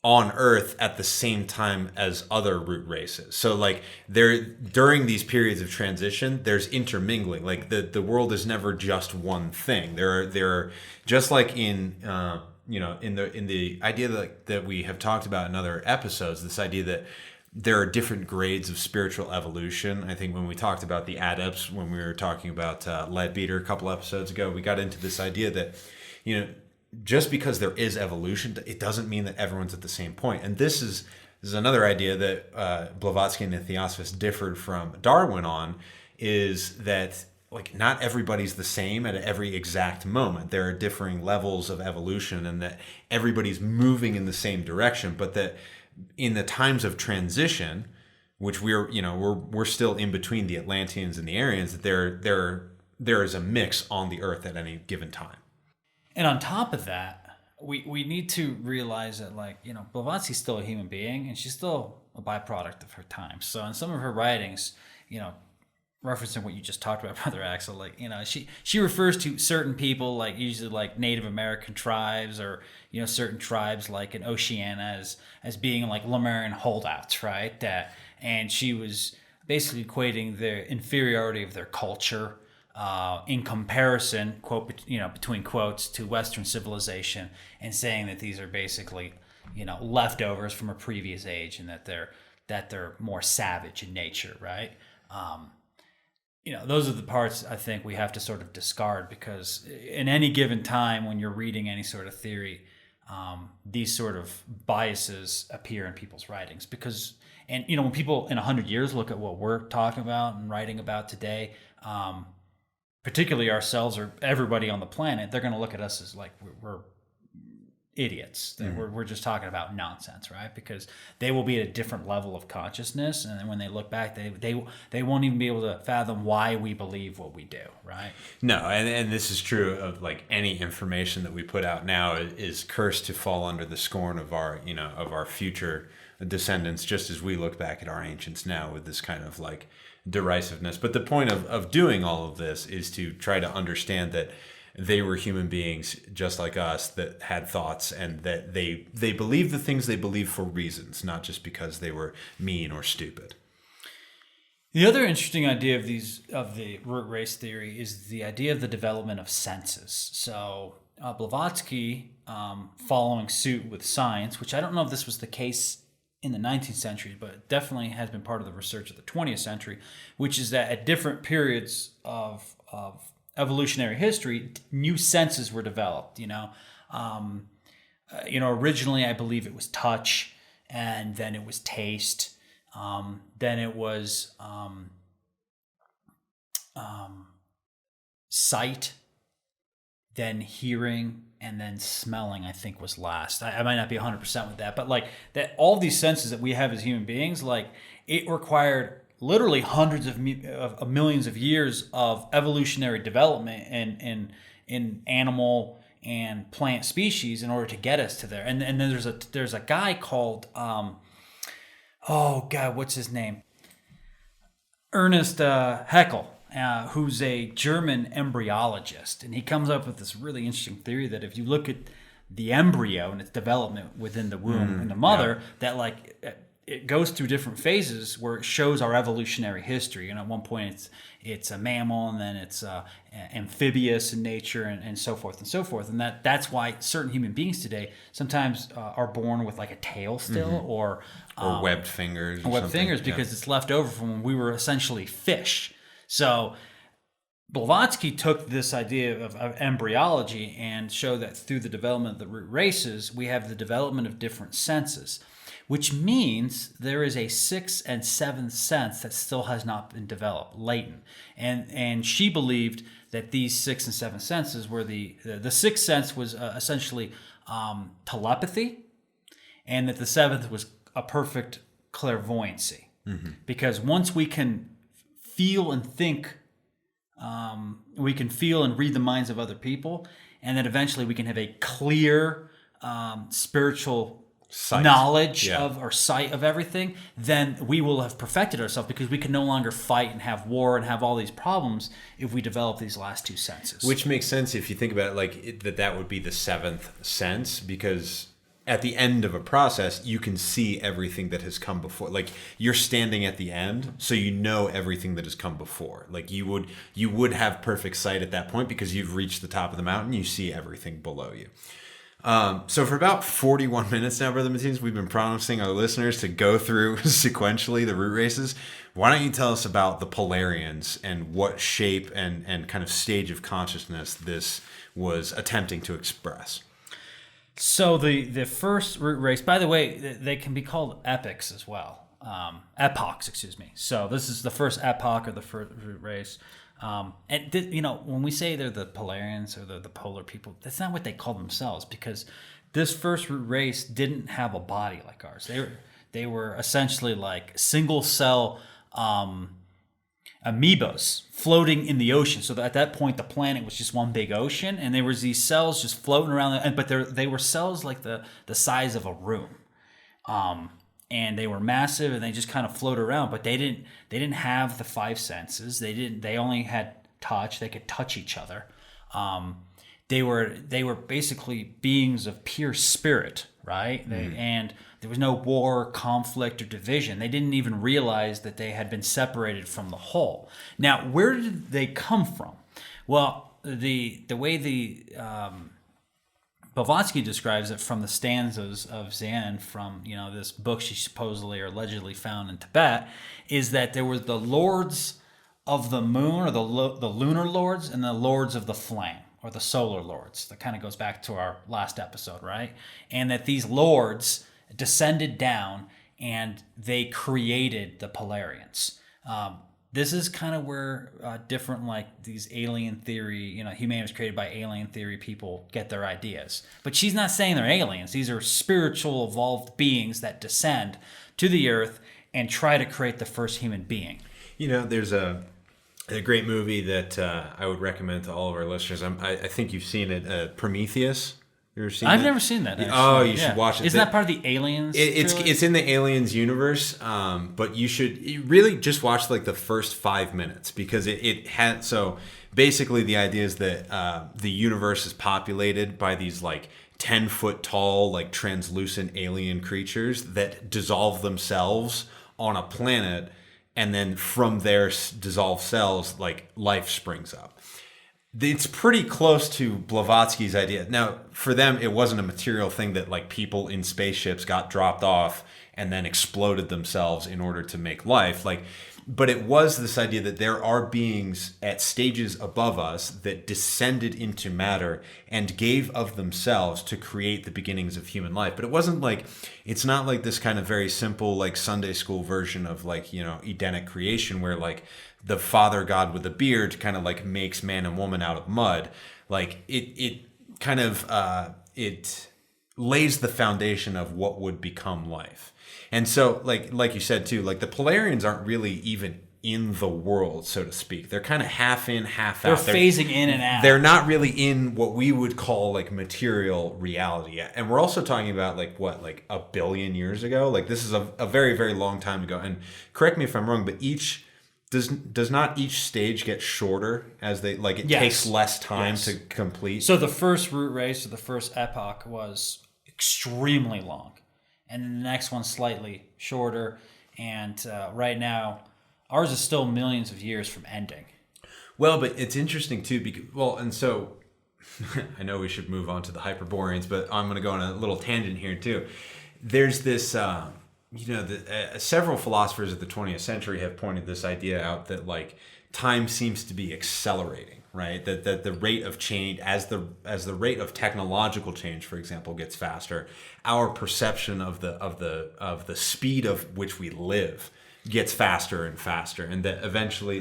on Earth at the same time as other root races. So like during these periods of transition, there's intermingling. Like the world is never just one thing. There are just like in the idea that we have talked about in other episodes, this idea that there are different grades of spiritual evolution. I think when we talked about the adepts, when we were talking about Leadbeater a couple episodes ago, we got into this idea that, just because there is evolution, it doesn't mean that everyone's at the same point. And this is another idea that Blavatsky and the Theosophists differed from Darwin on, is that like not everybody's the same at every exact moment. There are differing levels of evolution, and that everybody's moving in the same direction, but that in the times of transition, which we're still in between the Atlanteans and the Aryans, that there is a mix on the earth at any given time. And on top of that, we need to realize that Blavatsky's still a human being, and she's still a byproduct of her time. So in some of her writings, referencing what you just talked about, Brother Axel, she refers to certain people, like usually like Native American tribes, or certain tribes like in Oceania as being like Lemurian holdouts, right? And she was basically equating the inferiority of their culture in comparison, between quotes, to Western civilization, and saying that these are basically leftovers from a previous age, and that they're more savage in nature, right? Those are the parts I think we have to sort of discard, because in any given time when you're reading any sort of theory, these sort of biases appear in people's writings. And when people in 100 years look at what we're talking about and writing about today, particularly ourselves or everybody on the planet, they're going to look at us as like we're idiots. Mm-hmm. We're just talking about nonsense, right? Because they will be at a different level of consciousness, and then when they look back, they won't even be able to fathom why we believe what we do, right? No, and this is true of like any information that we put out now is cursed to fall under the scorn of our future descendants, just as we look back at our ancients now with this kind of like derisiveness. But the point of doing all of this is to try to understand that they were human beings just like us that had thoughts, and that they believed the things they believed for reasons, not just because they were mean or stupid. The other interesting idea of the root race theory is the idea of the development of senses. So Blavatsky, following suit with science, which I don't know if this was the case in the 19th century, but it definitely has been part of the research of the 20th century, which is that at different periods of evolutionary history, new senses were developed. Originally I believe it was touch, and then it was taste. Then it was sight, then hearing, and then smelling, I think, was last. I might not be 100% with that, but like that, all these senses that we have as human beings, like it required literally hundreds of millions of years of evolutionary development in animal and plant species in order to get us to there. And then there's a guy called oh God, what's his name? Ernest Haeckel, who's a German embryologist. And he comes up with this really interesting theory that if you look at the embryo and its development within the womb in the mother, that like it goes through different phases where it shows our evolutionary history. And at one point it's a mammal, and then it's amphibious in nature, and so forth and so forth. And that's why certain human beings today sometimes are born with like a tail still, or webbed fingers. Because it's left over from when we were essentially fish. So Blavatsky took this idea of embryology and showed that through the development of the root races, we have the development of different senses, which means there is a sixth and seventh sense that still has not been developed, latent. And she believed that these sixth and seventh senses were the sixth sense was essentially telepathy, and that the seventh was a perfect clairvoyancy. Because once we can feel and think, we can feel and read the minds of other people, and then eventually we can have a clear spiritual knowledge of or sight of everything, then we will have perfected ourselves, because we can no longer fight and have war and have all these problems if we develop these last two senses. Which makes sense if you think about it, like that would be the seventh sense, because at the end of a process, you can see everything that has come before. Like you're standing at the end, so you know everything that has come before. Like you would have perfect sight at that point, because you've reached the top of the mountain. You see everything below you. So for about 41 minutes now, Brother Matthias, we've been promising our listeners to go through sequentially the root races. Why don't you tell us about the Polarians and what shape and kind of stage of consciousness this was attempting to express? So the first root race, by the way, they can be called epochs as well. Epochs, excuse me. So this is the first epoch, or the first root race. When we say they're the Polarians or the polar people, that's not what they call themselves, because this first root race didn't have a body like ours. They were essentially like single cell amoebas floating in the ocean. So that at that point, the planet was just one big ocean, and there was these cells just floating around. But they were cells like the size of a room. And they were massive, and they just kind of float around. But they didn't have the five senses. They only had touch. They could touch each other. They were basically beings of pure spirit, right? And there was no war, conflict, or division. They didn't even realize that they had been separated from the whole. Now, where did they come from? Well, the way Blavatsky describes it from the stanzas of Zen from this book she supposedly or allegedly found in Tibet, is that there was the lords of the moon, or the lunar lords, and the lords of the flame, or the solar lords. That kind of goes back to our last episode, right? And that these lords descended down and they created the Polarians. This is kind of where different, like these alien theory, humanity was created by alien theory people get their ideas. But she's not saying they're aliens. These are spiritual, evolved beings that descend to the earth and try to create the first human being. There's a great movie that I would recommend to all of our listeners. I think you've seen it, Prometheus. You ever seen I've that? never seen that. Actually. Oh, you should watch it. Isn't that part of the Aliens? It's in the Aliens universe, but you really just watch like the first 5 minutes, because it had. So basically the idea is that the universe is populated by these like 10-foot tall, like translucent alien creatures that dissolve themselves on a planet, and then from their dissolved cells, like life springs up. It's pretty close to Blavatsky's idea. Now, for them, it wasn't a material thing that like people in spaceships got dropped off and then exploded themselves in order to make life. But it was this idea that there are beings at stages above us that descended into matter and gave of themselves to create the beginnings of human life. But it wasn't like, it's not like this kind of very simple like Sunday school version of like, Edenic creation where like the Father God with a beard kind of like makes man and woman out of mud. Like it kind of, it lays the foundation of what would become life. And so, like you said too, like the Polarians aren't really even in the world, so to speak. They're kind of half in, half out. They're phasing in and out. They're not really in what we would call like material reality yet. And we're also talking about like a billion years ago. Like this is a very, very long time ago. And correct me if I'm wrong, but does not each stage get shorter as they like it takes less time to complete? So the first root race or the first epoch was extremely long. And then the next one's slightly shorter. And right now, ours is still millions of years from ending. Well, but it's interesting too, because, and so I know we should move on to the Hyperboreans, but I'm going to go on a little tangent here too. There's this, several philosophers of the 20th century have pointed this idea out that like time seems to be accelerating. Right, that the rate of change, as the rate of technological change, for example, gets faster, our perception of the speed of which we live gets faster and faster, and that eventually,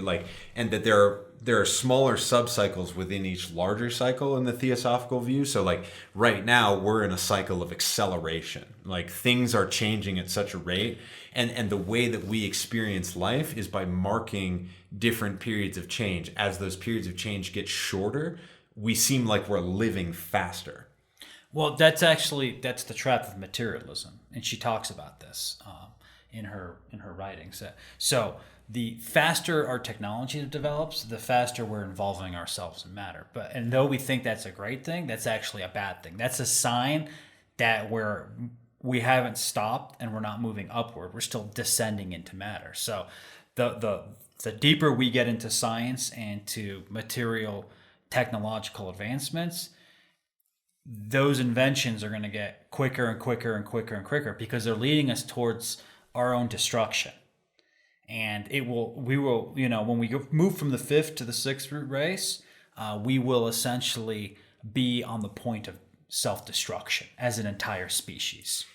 and that there are smaller subcycles within each larger cycle in the Theosophical view. So, like right now, we're in a cycle of acceleration. Like things are changing at such a rate, and the way that we experience life is by marking different periods of change. As those periods of change get shorter, we seem like we're living faster. Well, that's the trap of materialism, and she talks about this in her writings. So the faster our technology develops, the faster we're involving ourselves in matter. And though we think that's a great thing, that's actually a bad thing. That's a sign that we haven't stopped and we're not moving upward. We're still descending into matter. So the deeper we get into science and to material technological advancements, those inventions are going to get quicker and quicker and quicker and quicker because they're leading us towards our own destruction. And we will, when we move from the fifth to the sixth root race, we will essentially be on the point of self-destruction as an entire species.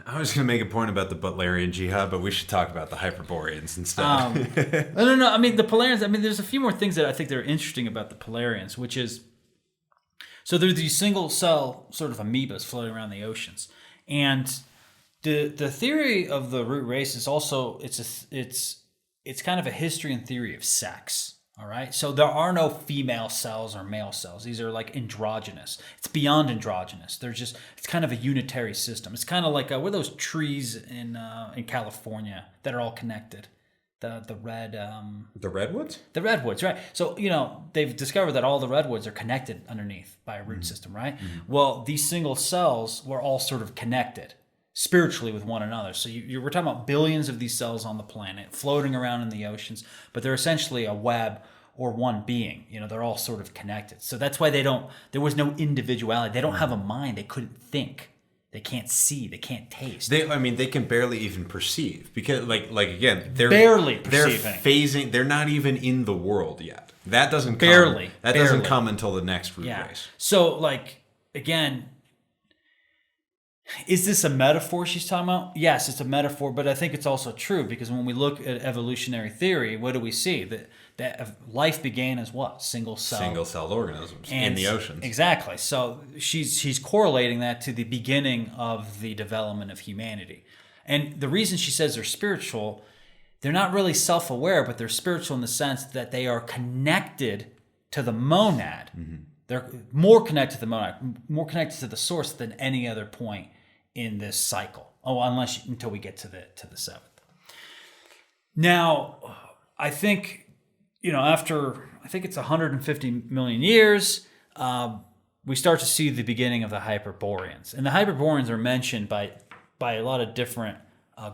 I was going to make a point about the Butlerian Jihad, but we should talk about the Hyperboreans instead. No. I mean, the Polarians, there's a few more things that I think that are interesting about the Polarians, which is, so there's these single cell sort of amoebas floating around the oceans. And the theory of the root race is also, it's kind of a history and theory of sex. All right. So there are no female cells or male cells. These are like androgynous. It's beyond androgynous. It's kind of a unitary system. It's kind of like what are those trees in California that are all connected? The redwoods? The redwoods, right. So, they've discovered that all the redwoods are connected underneath by a root system, right? Mm-hmm. Well, these single cells were all sort of connected spiritually with one another. So we're talking about billions of these cells on the planet floating around in the oceans, but they're essentially a web or one being. They're all sort of connected. So that's why there was no individuality. They don't have a mind. They couldn't think. They can't see. They can't taste. They can barely even perceive because, again, they're barely perceiving. They're phasing. They're not even in the world yet. That doesn't barely. That doesn't come until the next root race. So, again, is this a metaphor she's talking about? Yes, it's a metaphor, but I think it's also true because when we look at evolutionary theory, what do we see? That life began as what? Single-celled organisms in the oceans. Exactly. So she's correlating that to the beginning of the development of humanity. And the reason she says they're spiritual, they're not really self-aware, but they're spiritual in the sense that they are connected to the monad. Mm-hmm. They're more connected to the monad, more connected to the source than any other point in this cycle. Until we get to the seventh. Now, I think, after I think it's 150 million years, we start to see the beginning of the Hyperboreans. And the Hyperboreans are mentioned by a lot of different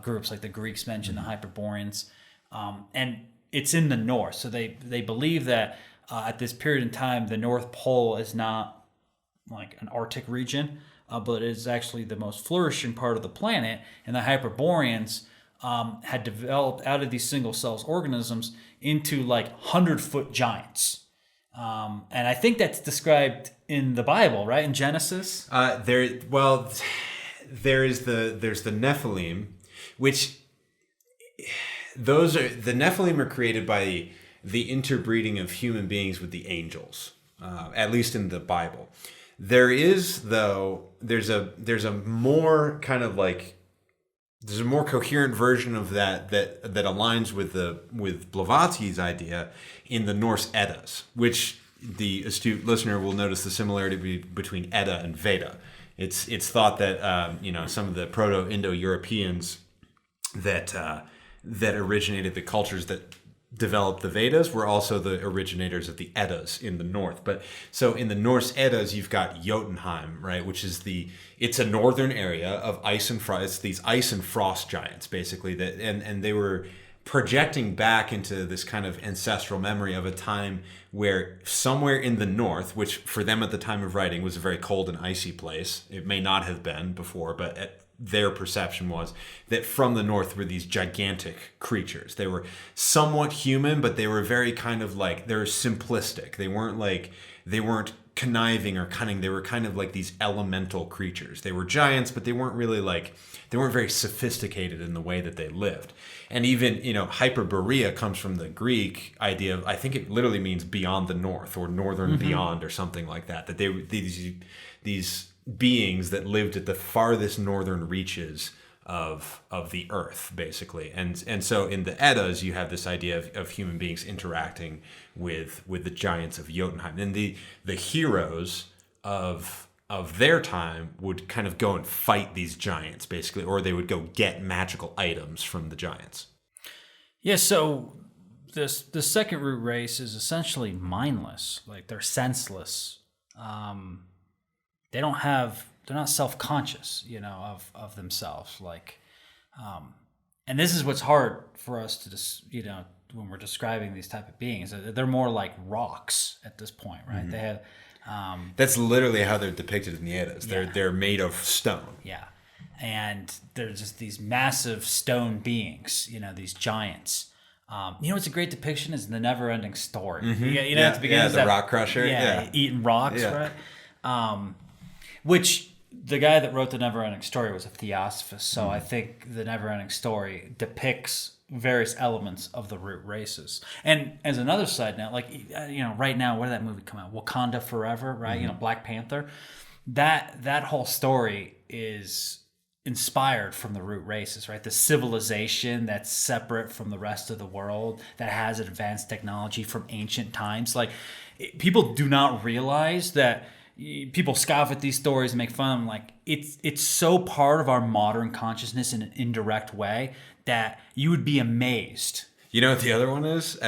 groups, like the Greeks mentioned the Hyperboreans. And it's in the north. So they believe that at this period in time, the North Pole is not like an Arctic region, but it is actually the most flourishing part of the planet. And the Hyperboreans had developed out of these single-cell organisms into like 100-foot giants. And I think that's described in the Bible, right? In Genesis? There's the Nephilim, which the Nephilim are created by the interbreeding of human beings with the angels, at least in the Bible. There's a more kind of like, there's a more coherent version of that aligns with Blavatsky's idea in the Norse Eddas, which the astute listener will notice the similarity between Edda and Veda. It's thought that some of the Proto-Indo-Europeans that originated the cultures that developed the Vedas were also the originators of the Eddas in the north. But so in the Norse Eddas, you've got Jotunheim, right, which is it's a northern area of ice and frost. It's these ice and frost giants, basically, that and they were projecting back into this kind of ancestral memory of a time where somewhere in the north, which for them at the time of writing was a very cold and icy place. It may not have been before, but their perception was that from the north were these gigantic creatures. They were somewhat human, but they were very kind of like, they were simplistic. They weren't conniving or cunning. They were kind of like these elemental creatures. They were giants, but they weren't very sophisticated in the way that they lived. And even, Hyperborea comes from the Greek idea of, I think it literally means beyond the north or northern beyond or something like that. That they these beings that lived at the farthest northern reaches of the earth, basically. And so in the Eddas, you have this idea of human beings interacting with the giants of Jotunheim. And the heroes of their time would kind of go and fight these giants, basically, or they would go get magical items from the giants. Yeah, so the second root race is essentially mindless. Like, they're senseless. They're not self-conscious, of themselves. Like, and this is what's hard for us to just, when we're describing these type of beings, they're more like rocks at this point, right? Mm-hmm. They have, that's literally how they're depicted in the Eddas. They're made of stone. Yeah. And they're just these massive stone beings, these giants. What's a great depiction is the Never-Ending Story. Mm-hmm. At the beginning, the rock crusher. Yeah, eating rocks, right? Which the guy that wrote the Never-Ending Story was a Theosophist, so I think the Never-Ending Story depicts various elements of the root races. And as another side note, like, right now, where did that movie come out? Wakanda Forever, right? Mm-hmm. Black Panther. That whole story is inspired from the root races, right? The civilization that's separate from the rest of the world, that has advanced technology from ancient times. Like, people do not realize that. People scoff at these stories and make fun of them. Like, it's so part of our modern consciousness in an indirect way that you would be amazed. You know what the other one is?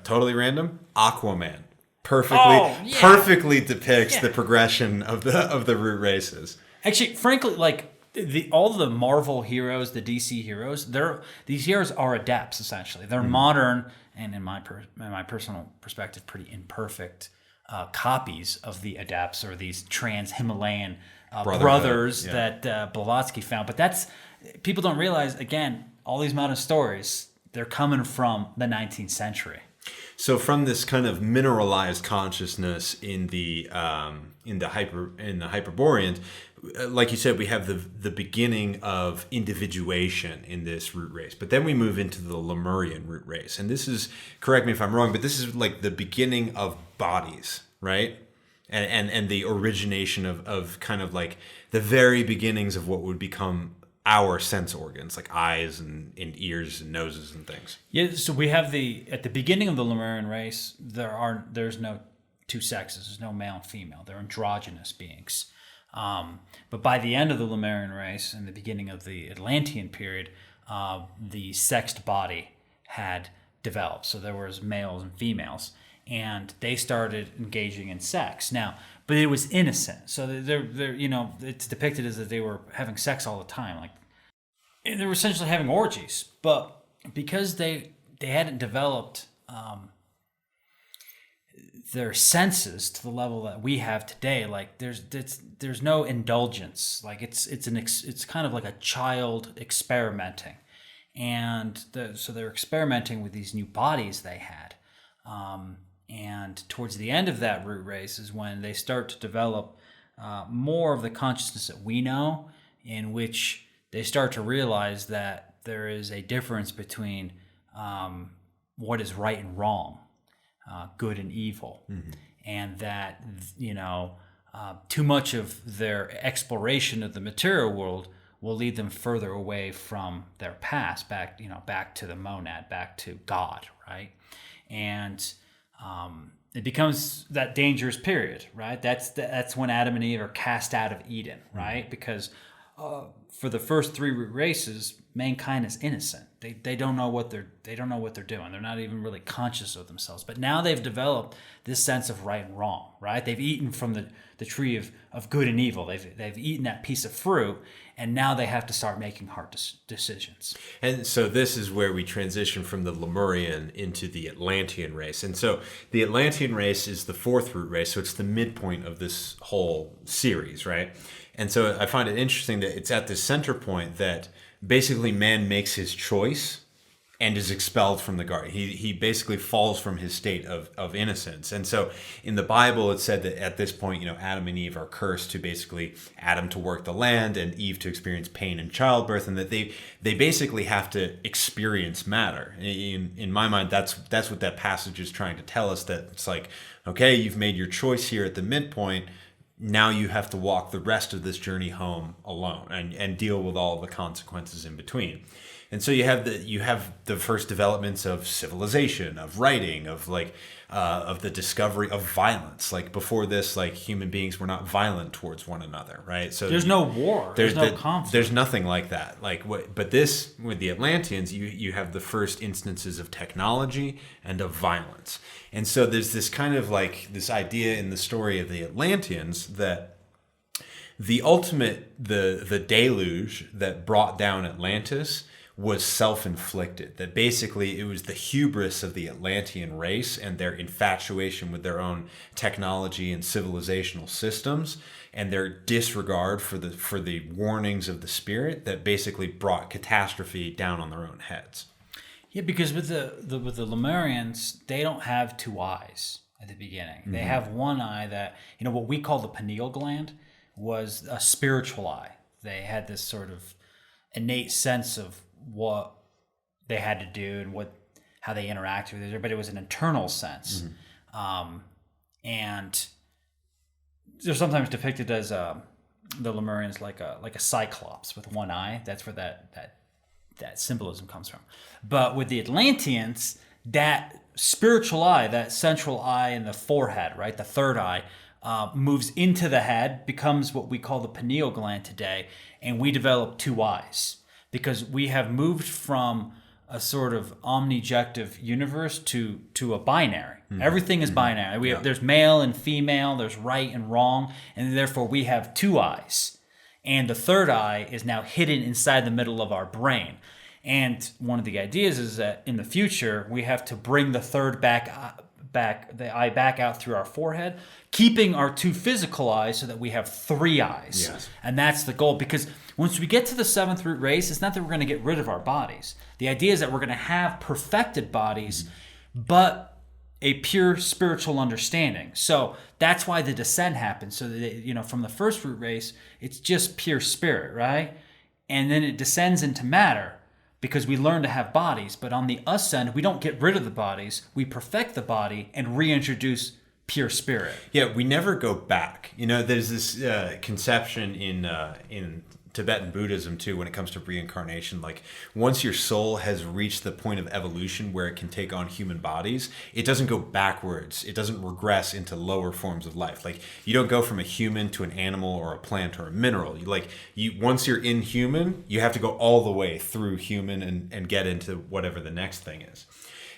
Totally random. Aquaman perfectly depicts the progression of the root races. Actually, frankly, like all the Marvel heroes, the DC heroes, these heroes are adepts essentially. They're modern and, in my personal perspective, pretty imperfect copies of the adepts or these trans-Himalayan brothers that Blavatsky found. But people don't realize, again, all these modern stories, they're coming from the 19th century. So from this kind of mineralized consciousness in the Hyperboreans, like you said, we have the beginning of individuation in this root race. But then we move into the Lemurian root race. And this is, correct me if I'm wrong, but this is like the beginning of bodies, right? And the origination of kind of like the very beginnings of what would become our sense organs, like eyes and ears and noses and things. Yeah, so we have at the beginning of the Lemurian race, there's no two sexes, there's no male and female. They're androgynous beings. But by the end of the Lemurian race and the beginning of the Atlantean period, the sexed body had developed. So there was males and females, and they started engaging in sex. Now, but it was innocent. So they're it's depicted as that they were having sex all the time. Like, they were essentially having orgies. But because they hadn't developed their senses to the level that we have today, like there's no indulgence. Like it's kind of like a child experimenting, and so they're experimenting with these new bodies they had, and towards the end of that root race is when they start to develop more of the consciousness that we know, in which they start to realize that there is a difference between what is right and wrong, good and evil, and that too much of their exploration of the material world will lead them further away from their past, back to the monad, back to God, right? And it becomes that dangerous period, right? That's when Adam and Eve are cast out of Eden, right? Because for the first 3 root races, mankind is innocent. They don't know what they're doing. They're not even really conscious of themselves. But now they've developed this sense of right and wrong, right? They've eaten from the tree of good and evil. They've eaten that piece of fruit, and now they have to start making hard decisions. And so this is where we transition from the Lemurian into the Atlantean race. And so the Atlantean race is the 4th root race, so it's the midpoint of this whole series, right? And so I find it interesting that it's at this center point that basically man makes his choice and is expelled from the garden. He basically falls from his state of innocence. And so in the Bible, it said that at this point, Adam and Eve are cursed to basically Adam to work the land and Eve to experience pain and childbirth, and that they basically have to experience matter. In my mind, that's what that passage is trying to tell us, that it's like, okay, you've made your choice here at the midpoint. Now you have to walk the rest of this journey home alone and deal with all the consequences in between. And so you have the first developments of civilization, of writing, of the discovery of violence. Like before this, like human beings were not violent towards one another, right? So there's no war, there's no conflict. There's nothing like that. But this, with the Atlanteans, you have the first instances of technology and of violence. And so there's this kind of like this idea in the story of the Atlanteans that the ultimate, the deluge that brought down Atlantis was self-inflicted, that basically it was the hubris of the Atlantean race and their infatuation with their own technology and civilizational systems and their disregard for the warnings of the spirit that basically brought catastrophe down on their own heads. Yeah, because with the Lemurians, they don't have 2 eyes at the beginning. They have one eye that, what we call the pineal gland was a spiritual eye. They had this sort of innate sense of what they had to do and how they interact with it, but it was an internal sense. And they're sometimes depicted as the Lemurians like a cyclops with one eye. That's where that symbolism comes from. But with the Atlanteans, that spiritual eye, that central eye in the forehead, right, the 3rd eye, moves into the head, becomes what we call the pineal gland today, and we develop 2 eyes. Because we have moved from a sort of omnijective universe to a binary. Everything is binary. There's male and female, there's right and wrong, and therefore we have 2 eyes. And the 3rd eye is now hidden inside the middle of our brain. And one of the ideas is that in the future, we have to bring the 3rd the eye back out through our forehead, keeping our 2 physical eyes so that we have 3 eyes. Yes. And that's the goal, because once we get to the 7th root race, it's not that we're going to get rid of our bodies. The idea is that we're going to have perfected bodies, but a pure spiritual understanding. So that's why the descent happens. So that, from the 1st root race, it's just pure spirit, right? And then it descends into matter, because we learn to have bodies. But on the ascend, we don't get rid of the bodies. We perfect the body and reintroduce pure spirit. Yeah, we never go back. There's this conception in Tibetan Buddhism too, when it comes to reincarnation. Like once your soul has reached the point of evolution where it can take on human bodies, it doesn't go backwards. It doesn't regress into lower forms of life. Like you don't go from a human to an animal or a plant or a mineral. Once you're in human, you have to go all the way through human and get into whatever the next thing is.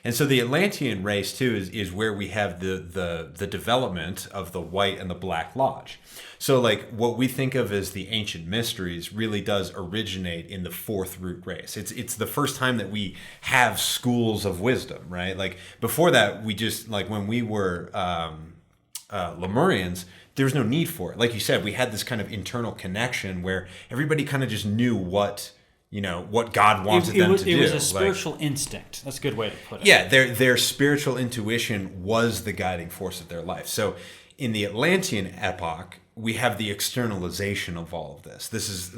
And so the Atlantean race too is where we have the development of the White and the Black Lodge. So like what we think of as the ancient mysteries really does originate in the fourth root race. It's the first time that we have schools of wisdom, right? Like before that, we just like when we were Lemurians, there was no need for it. Like you said, we had this kind of internal connection where everybody kind of just knew what God wanted them to do. It was a spiritual instinct. That's a good way to put it. Yeah, their spiritual intuition was the guiding force of their life. So in the Atlantean epoch, we have the externalization of all of this. This is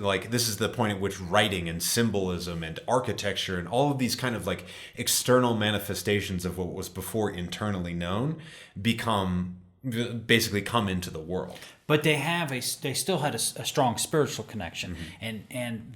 the point at which writing and symbolism and architecture and all of these kind of like external manifestations of what was before internally known basically come into the world. But they still had a strong spiritual connection, and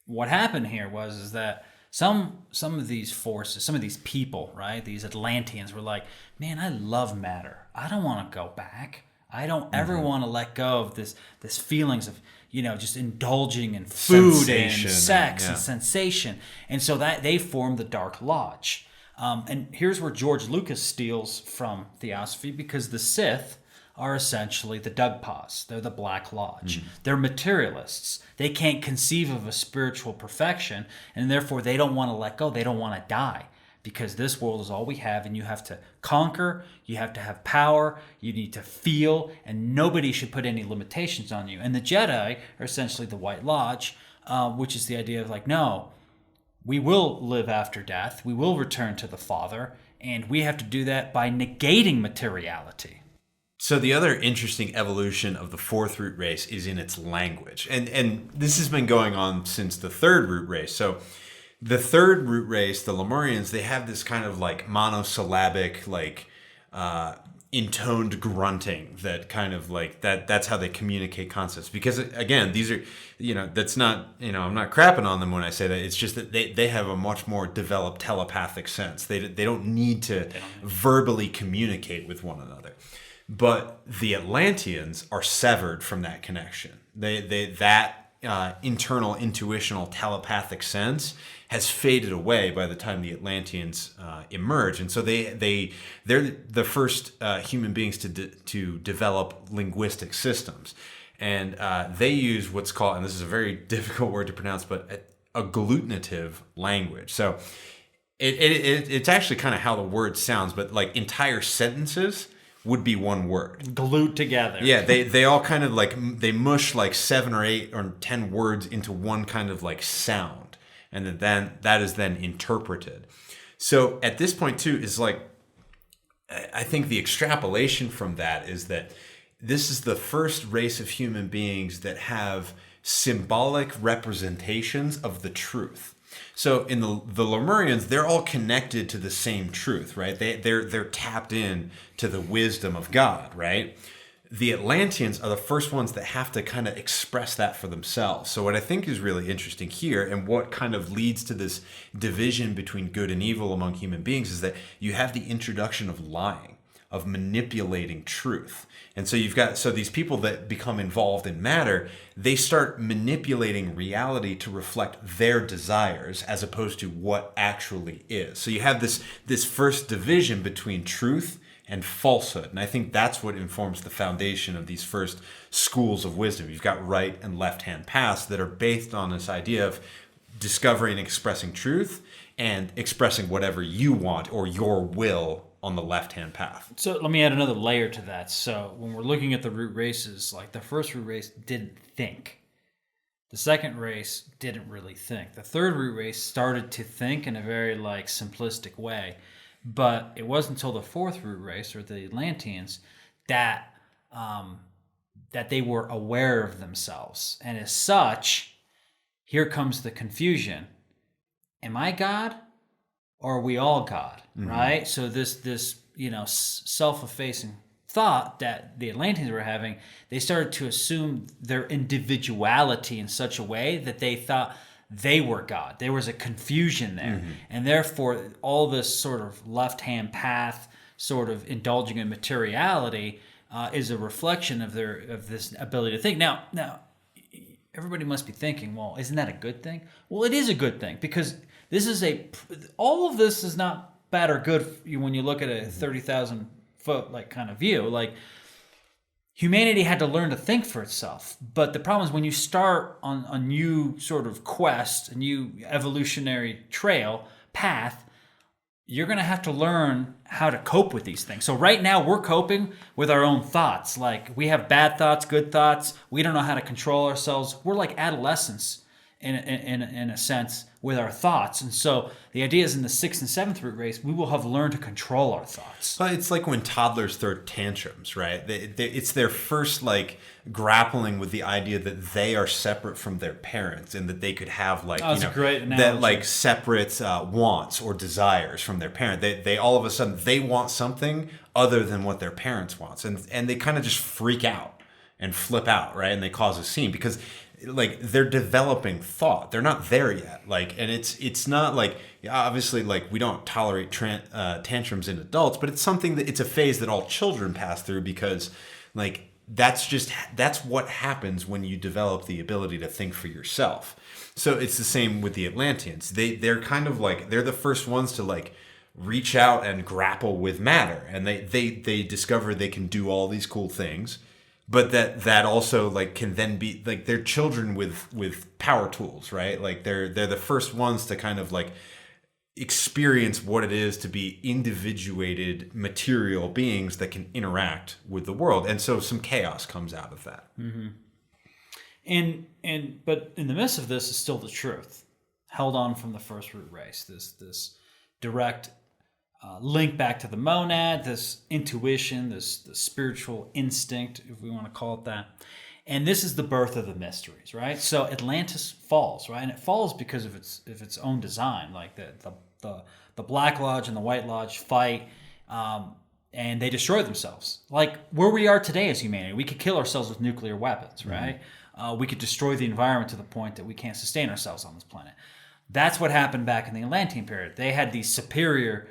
what happened here is that some of these forces, some of these people, right, these Atlanteans were like, man, I love matter. I don't want to go back. I don't ever want to let go of this feelings of just indulging in food Sensation, and sex and sensation, and so that they formed the Dark Lodge. And here's where George Lucas steals from Theosophy, because the Sith are essentially the Dugpas. They're the Black Lodge. They're materialists. They can't conceive of a spiritual perfection, and therefore they don't want to let go. They don't want to die, because this world is all we have, and you have to conquer, you have to have power, you need to feel, and nobody should put any limitations on you. And the Jedi are essentially the White Lodge, which is the idea of like, no, we will live after death, we will return to the Father, and we have to do that by negating materiality. So the other interesting evolution of the fourth root race is in its language. And this has been going on since the third root race. So the third root race, the Lemurians, they have this kind of like monosyllabic, like intoned grunting that kind of like that's how they communicate concepts. Because again, these are, that's not, I'm not crapping on them when I say that. It's just that they have a much more developed telepathic sense. They don't need to verbally communicate with one another. But the Atlanteans are severed from that connection. That internal intuitional telepathic sense has faded away by the time the Atlanteans emerge, and so they're the first human beings to develop linguistic systems, and they use what's called, and this is a very difficult word to pronounce, but agglutinative language. So it's actually kind of how the word sounds, but like entire sentences would be one word. Glued together. Yeah, they all kind of like, they mush like 7 or 8 or 10 words into one kind of like sound. And then that is then interpreted. So at this point too, is like, I think the extrapolation from that is that this is the first race of human beings that have symbolic representations of the truth. So in the Lemurians, they're all connected to the same truth, right? They're tapped in to the wisdom of God, right? The Atlanteans are the first ones that have to kind of express that for themselves. So what I think is really interesting here, and what kind of leads to this division between good and evil among human beings, is that you have the introduction of lying, of manipulating truth. And so these people that become involved in matter, they start manipulating reality to reflect their desires as opposed to what actually is. So you have this first division between truth and falsehood. And I think that's what informs the foundation of these first schools of wisdom. You've got right and left-hand paths that are based on this idea of discovering and expressing truth and expressing whatever you want or your will on the left-hand path. So let me add another layer to that. So when we're looking at the root races, like the first root race didn't think. The second race didn't really think. The third root race started to think in a very like simplistic way. But it wasn't until the fourth root race, or the Atlanteans, that they were aware of themselves. And as such, here comes the confusion. Am I God? Or are we all God? Mm-hmm. Right? So this self-effacing thought that the Atlanteans were having, they started to assume their individuality in such a way that they thought they were God. There was a confusion there. Mm-hmm. And therefore, all this sort of left-hand path, sort of indulging in materiality, is a reflection of this ability to think. Now, everybody must be thinking, well, isn't that a good thing? Well, it is a good thing, because all of this is not bad or good when you look at a 30,000 foot like kind of view. Like, humanity had to learn to think for itself. But the problem is when you start on a new sort of quest, a new evolutionary path, you're going to have to learn how to cope with these things. So right now we're coping with our own thoughts. Like, we have bad thoughts, good thoughts. We don't know how to control ourselves. We're like adolescents in a sense with our thoughts. And so the idea is in the 6th and 7th root race, we will have learned to control our thoughts. But it's like when toddlers throw tantrums, right? It's their first like grappling with the idea that they are separate from their parents and that they could have like, that's a great analogy. that like separate wants or desires from their parent. They all of a sudden they want something other than what their parents wants, and they kind of just freak out and flip out, right? And they cause a scene because like they're developing thought. They're not there yet. Like, and it's not like, obviously, like we don't tolerate tantrums in adults, but it's something that it's a phase that all children pass through because like that's what happens when you develop the ability to think for yourself. So it's the same with the Atlanteans. They're kind of like, they're the first ones to like reach out and grapple with matter, and they discover they can do all these cool things. But that also like can then be like they're children with power tools, right? Like they're the first ones to kind of like experience what it is to be individuated material beings that can interact with the world, and so some chaos comes out of that. Mm-hmm. But in the midst of this is still the truth, held on from the first root race. This direct link back to the monad, this intuition, this spiritual instinct, if we want to call it that. And this is the birth of the mysteries, right? So Atlantis falls, right? And it falls because of its own design. Like the Black Lodge and the White Lodge fight, and they destroy themselves. Like where we are today as humanity, we could kill ourselves with nuclear weapons, right? Mm-hmm. We could destroy the environment to the point that we can't sustain ourselves on this planet. That's what happened back in the Atlantean period. They had these superior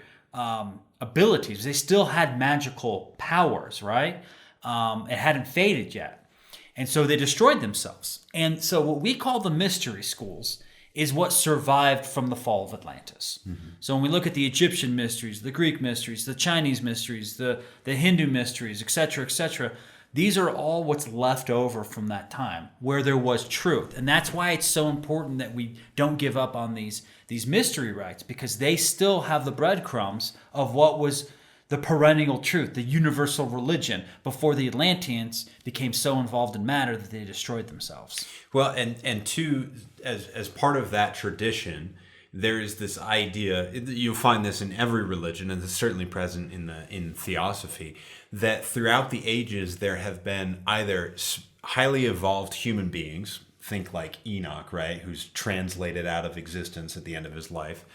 abilities. They still had magical powers, right? It hadn't faded yet. And so they destroyed themselves. And so what we call the mystery schools is what survived from the fall of Atlantis. Mm-hmm. So when we look at the Egyptian mysteries, the Greek mysteries, the Chinese mysteries, the Hindu mysteries, etc., these are all what's left over from that time where there was truth. And that's why it's so important that we don't give up on these mystery rites, because they still have the breadcrumbs of what was the perennial truth, the universal religion, before the Atlanteans became so involved in matter that they destroyed themselves. Well, and two, as part of that tradition, there is this idea, you'll find this in every religion, and it's certainly present in Theosophy, that throughout the ages there have been either highly evolved human beings, think like Enoch, right, who's translated out of existence at the end of his life,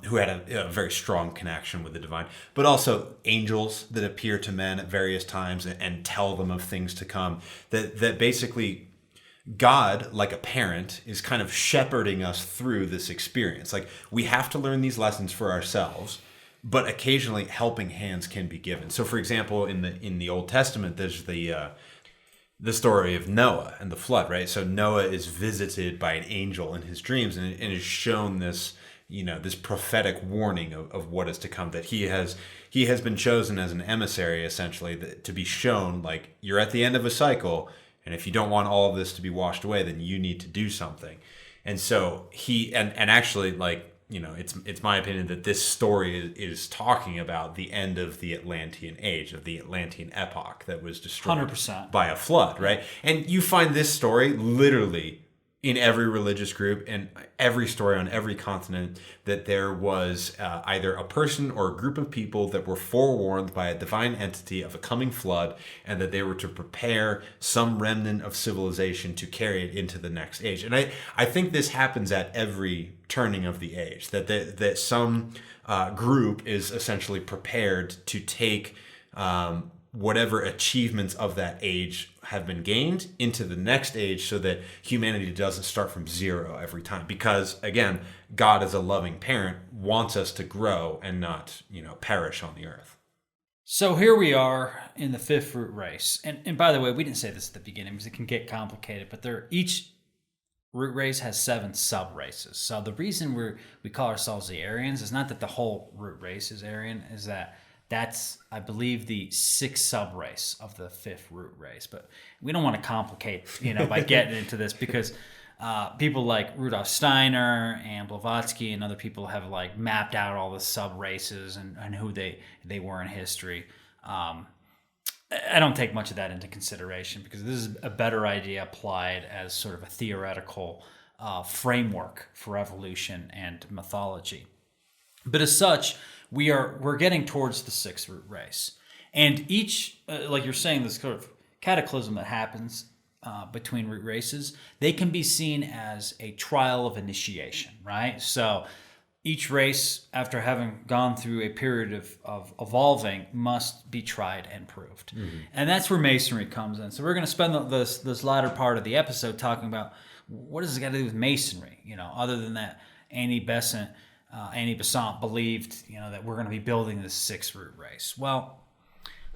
who had a very strong connection with the divine, but also angels that appear to men at various times and tell them of things to come, that basically God, like a parent, is kind of shepherding us through this experience. Like, we have to learn these lessons for ourselves, but occasionally helping hands can be given. So, for example, in the Old Testament, there's the story of Noah and the flood, right? So Noah is visited by an angel in his dreams and is shown this, this prophetic warning of what is to come, that he has been chosen as an emissary, essentially, to be shown, like, you're at the end of a cycle, and if you don't want all of this to be washed away, then you need to do something. And so he, and actually, like, it's my opinion that this story is talking about the end of the Atlantean age, of the Atlantean epoch that was destroyed 100%. by a flood, right? And you find this story literally in every religious group and every story on every continent, that there was either a person or a group of people that were forewarned by a divine entity of a coming flood, and that they were to prepare some remnant of civilization to carry it into the next age. And I think this happens at every turning of the age, that some group is essentially prepared to take whatever achievements of that age have been gained into the next age, so that humanity doesn't start from zero every time. Because, again, God, as a loving parent, wants us to grow and not, perish on the earth. So here we are in the 5th root race. And by the way, we didn't say this at the beginning because it can get complicated, but each root race has 7 sub-races. So the reason we call ourselves the Aryans is not that the whole root race is Aryan, is that that's, I believe, the 6th sub-race of the 5th root race. But we don't want to complicate, by getting into this, because people like Rudolf Steiner and Blavatsky and other people have like mapped out all the sub-races and who they were in history. I don't take much of that into consideration, because this is a better idea applied as sort of a theoretical framework for evolution and mythology. But as such, we're getting towards the 6th root race, and each, like you're saying, this sort of cataclysm that happens between root races, they can be seen as a trial of initiation, right? So each race, after having gone through a period of evolving, must be tried and proved. Mm-hmm. And that's where Masonry comes in. So we're going to spend this latter part of the episode talking about what does it got to do with Masonry, other than that Annie Besant believed, that we're going to be building this 6th root race. Well,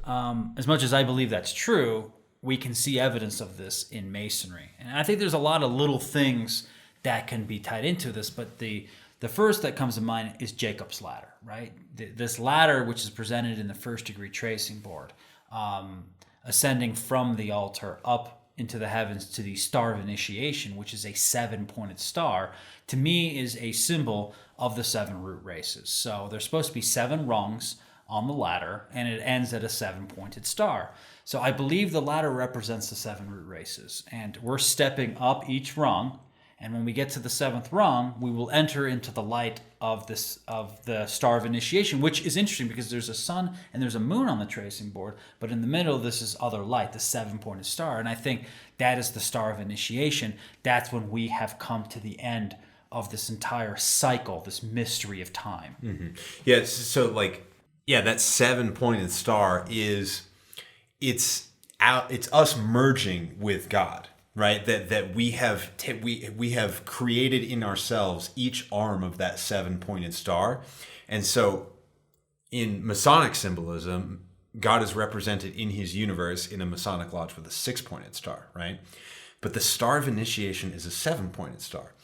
as much as I believe that's true, we can see evidence of this in Masonry. And I think there's a lot of little things that can be tied into this, but the first that comes to mind is Jacob's ladder, right? This ladder, which is presented in the 1st degree tracing board, ascending from the altar up into the heavens to the star of initiation, which is a 7-pointed star, to me is a symbol of the 7 root races. So there's supposed to be 7 rungs on the ladder, and it ends at a 7-pointed star. So I believe the ladder represents the 7 root races, and we're stepping up each rung. And when we get to the 7th rung, we will enter into the light of the star of initiation, which is interesting because there's a sun and there's a moon on the tracing board, but in the middle, this is other light, the 7-pointed star. And I think that is the star of initiation. That's when we have come to the end of this entire cycle, this mystery of time. Mm-hmm. Yeah. So that 7-pointed star it's us merging with God. Right, that we have created in ourselves each arm of that 7-pointed star, and so in Masonic symbolism, God is represented in His universe in a Masonic lodge with a 6-pointed star, right? But the star of initiation is a 7-pointed star.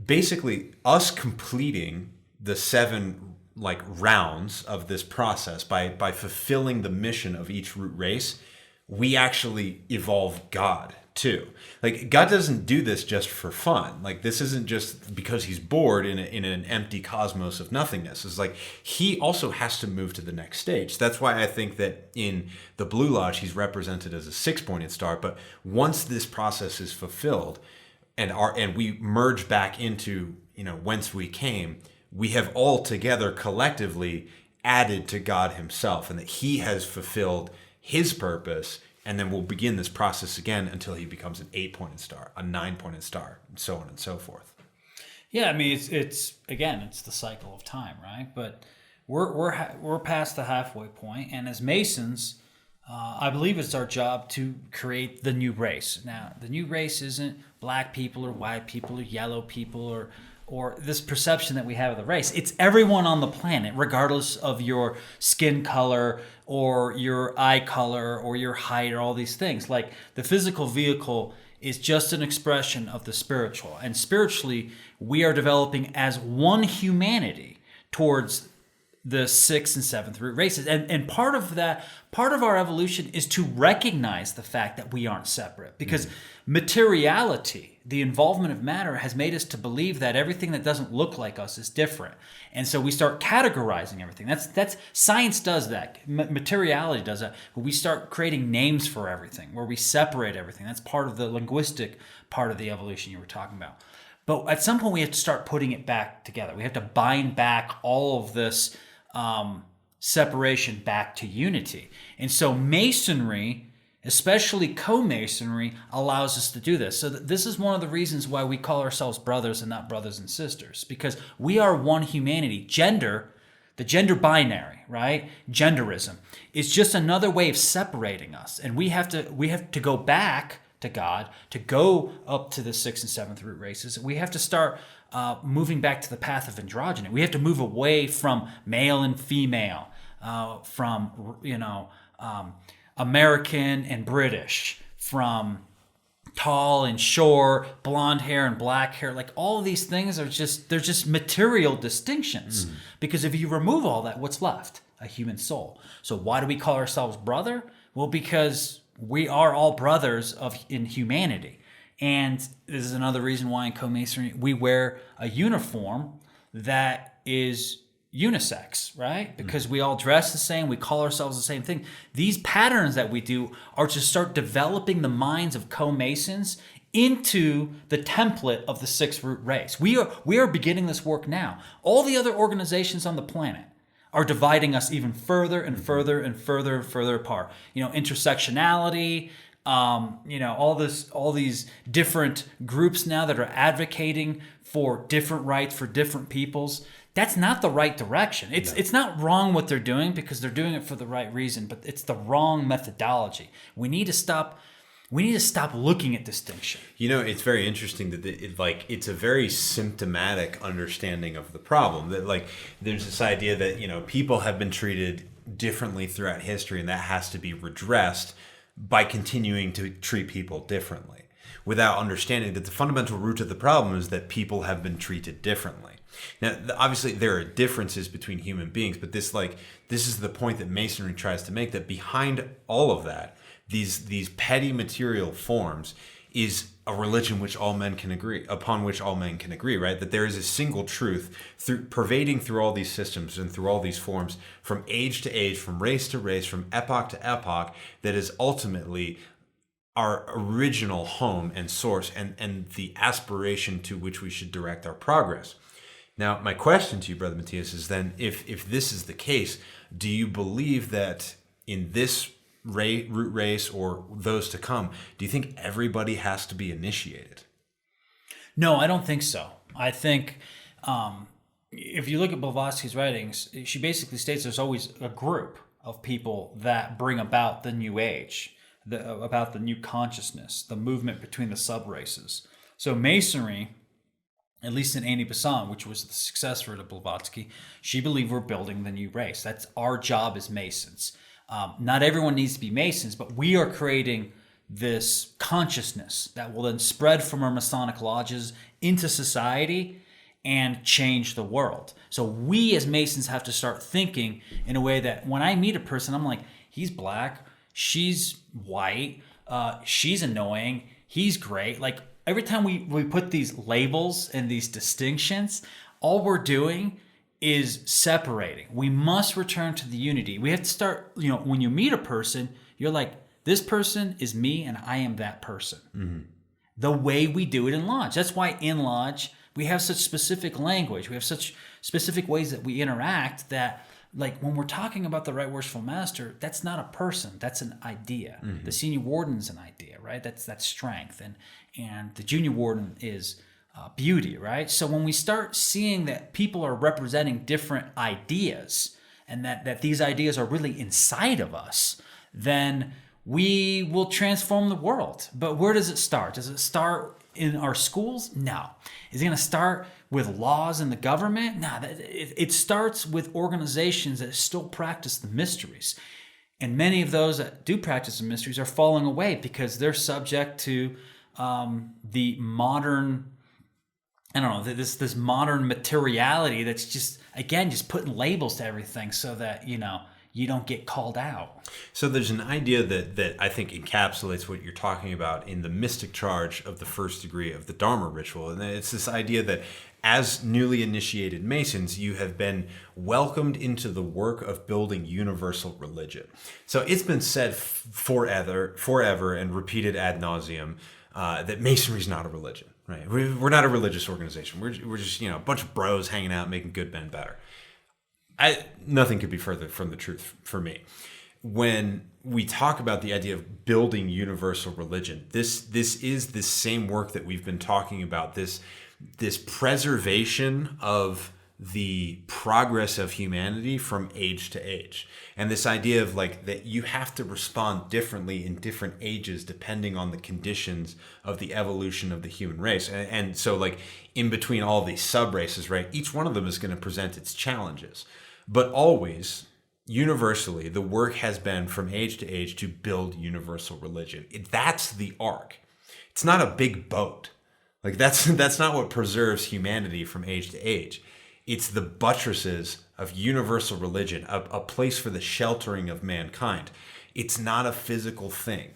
Basically, us completing the 7 rounds of this process by fulfilling the mission of each root race, we actually evolve God too. God doesn't do this just for fun. This isn't just because He's bored in an empty cosmos of nothingness. It's He also has to move to the next stage. That's why I think that in the Blue Lodge, He's represented as a 6-pointed star. But once this process is fulfilled and we merge back into, whence we came, we have all together collectively added to God Himself, and that He has fulfilled His purpose. And then we'll begin this process again until He becomes an 8-pointed star, a 9-pointed star, and so on and so forth. Yeah, I mean, it's the cycle of time, right? But we're past the halfway point, and as Masons, I believe it's our job to create the new race. Now, the new race isn't black people or white people or yellow people or this perception that we have of the race. It's everyone on the planet, regardless of your skin color or your eye color or your height or all these things. The physical vehicle is just an expression of the spiritual. And spiritually, we are developing as one humanity towards the 6th and 7th root races. And part of our evolution is to recognize the fact that we aren't separate, because materiality, the involvement of matter, has made us to believe that everything that doesn't look like us is different. And so we start categorizing everything. That's science does that. Materiality does that. We start creating names for everything, where we separate everything. That's part of the linguistic part of the evolution you were talking about. But at some point, we have to start putting it back together. We have to bind back all of this separation back to unity. And so Masonry, especially Co-Masonry, allows us to do this. So this is one of the reasons why we call ourselves brothers and not brothers and sisters, because we are one humanity. Gender, the gender binary, right? Genderism is just another way of separating us. And we have to go back to God, to go up to the 6th and 7th root races. We have to start moving back to the path of androgyny. We have to move away from male and female, from American and British, from tall and short, blonde hair and black hair. Like all of these things are they're just material distinctions. Because if you remove all that, what's left? A human soul. So why do we call ourselves brother? Well, because we are all brothers in humanity. And this is another reason why in Co-Masonry we wear a uniform that is unisex, right? Because we all dress the same, we call ourselves the same thing. These patterns that we do are to start developing the minds of co-masons into the template of the sixth root race. We are beginning this work now. All the other organizations on the planet are dividing us even further and further and further and further apart. Intersectionality, all these different groups now that are advocating for different rights for different peoples. That's not the right direction. It's not wrong what they're doing because they're doing it for the right reason, but it's the wrong methodology. We need to stop looking at distinction. It's very interesting that it's a very symptomatic understanding of the problem. That there's this idea that people have been treated differently throughout history, and that has to be redressed by continuing to treat people differently, without understanding that the fundamental root of the problem is that people have been treated differently. Now, obviously, there are differences between human beings, but this is the point that Masonry tries to make, that behind all of that, these petty material forms, is a religion upon which all men can agree, right? That there is a single truth pervading through all these systems and through all these forms, from age to age, from race to race, from epoch to epoch, that is ultimately our original home and source, and the aspiration to which we should direct our progress. Now, my question to you, Brother Matthias, is then, if this is the case, do you believe that in this root race or those to come, do you think everybody has to be initiated? No, I don't think so. I think if you look at Blavatsky's writings, she basically states there's always a group of people that bring about the new age, about the new consciousness, the movement between the sub-races. So Masonry, at least in Annie Besant, which was the successor to Blavatsky, she believed we're building the new race. That's our job as Masons. Not everyone needs to be Masons, but we are creating this consciousness that will then spread from our Masonic lodges into society and change the world. So we as Masons have to start thinking in a way that when I meet a person, I'm like, he's black, she's white, she's annoying, he's great. Like every time we put these labels and these distinctions, all we're doing is separating. We must return to the unity. We have to start, when you meet a person, you're like, this person is me and I am that person. Mm-hmm. The way we do it in Lodge. That's why in Lodge, we have such specific language. We have such specific ways that we interact that, like, when we're talking about the Right Worshipful Master, that's not a person. That's an idea. Mm-hmm. The Senior Warden's an idea, right? That's strength. And the Junior Warden is beauty, right? So when we start seeing that people are representing different ideas and that these ideas are really inside of us, then we will transform the world. But where does it start? Does it start in our schools? No. Is it going to start with laws in the government? No. It starts with organizations that still practice the mysteries. And many of those that do practice the mysteries are falling away because they're subject to the modern, this modern materiality that's just putting labels to everything so that, you don't get called out. So there's an idea that I think encapsulates what you're talking about in the mystic charge of the first degree of the Dharma ritual. And it's this idea that as newly initiated Masons, you have been welcomed into the work of building universal religion. So it's been said forever and repeated ad nauseum that Masonry is not a religion. Right? We're not a religious organization. We're just a bunch of bros hanging out making good men better. Nothing could be further from the truth for me. When we talk about the idea of building universal religion, this is the same work that we've been talking about. This preservation of the progress of humanity from age to age, and this idea of that you have to respond differently in different ages depending on the conditions of the evolution of the human race, and so in between all these sub races, right? Each one of them is going to present its challenges, but always universally the work has been from age to age to build universal religion. That's the arc. It's not a big boat. Like that's not what preserves humanity from age to age. It's the buttresses of universal religion, a place for the sheltering of mankind. It's not a physical thing.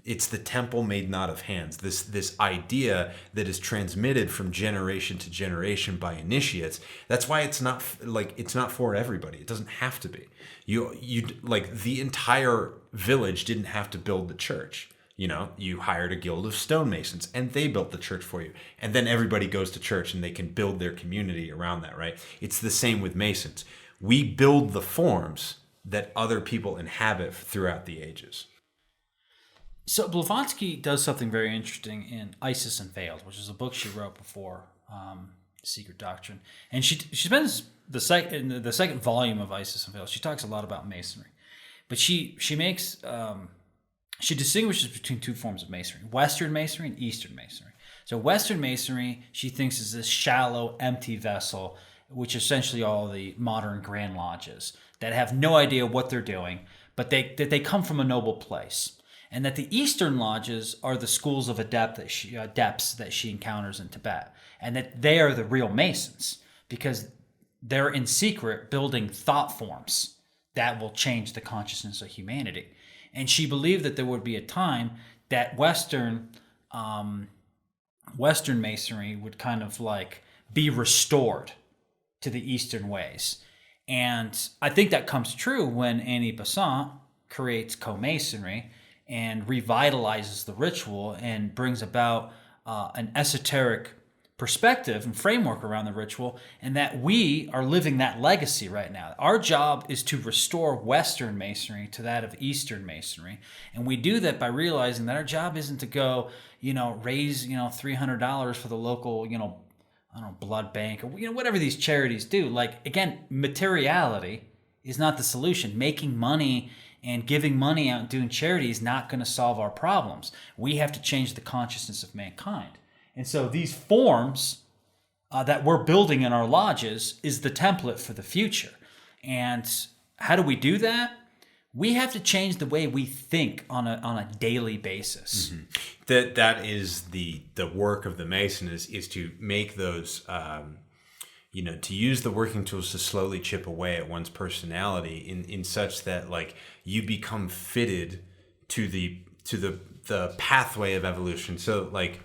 It's the temple made not of hands. This idea that is transmitted from generation to generation by initiates. That's why it's not for everybody. It doesn't have to be. You like the entire village didn't have to build the church. You hired a guild of stonemasons and they built the church for you. And then everybody goes to church and they can build their community around that, right? It's the same with Masons. We build the forms that other people inhabit throughout the ages. So Blavatsky does something very interesting in Isis Unveiled, which is a book she wrote before Secret Doctrine. And she spends the second volume of Isis Unveiled. She talks a lot about Masonry. But she makes... She distinguishes between two forms of masonry, Western Masonry and Eastern Masonry. So Western Masonry, she thinks, is this shallow, empty vessel, which essentially all the modern Grand Lodges that have no idea what they're doing, but they come from a noble place. And that the Eastern Lodges are the schools of adepts that she encounters in Tibet. And that they are the real Masons because they're in secret building thought forms that will change the consciousness of humanity. And she believed that there would be a time that Western Masonry would kind of like be restored to the Eastern ways. And I think that comes true when Annie Besant creates Co-Masonry and revitalizes the ritual and brings about an esoteric perspective and framework around the ritual, and that we are living that legacy right now. Our job is to restore Western Masonry to that of Eastern Masonry, and we do that by realizing that our job isn't to go, raise, $300 for the local, blood bank or whatever these charities do. Like, again, materiality is not the solution. Making money and giving money out and doing charity is not going to solve our problems. We have to change the consciousness of mankind. And so these forms that we're building in our lodges is the template for the future. And how do we do that? We have to change the way we think on a daily basis. Mm-hmm. That is the work of the Mason is to make those, to use the working tools to slowly chip away at one's personality in such that like you become fitted to the pathway of evolution. So like,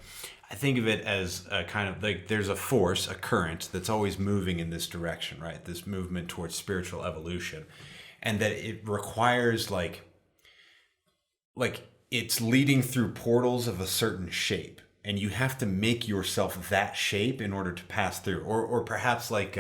I think of it as a kind of like there's a force, a current that's always moving in this direction, right? This movement towards spiritual evolution. And that it requires like it's leading through portals of a certain shape. And you have to make yourself that shape in order to pass through. Or perhaps like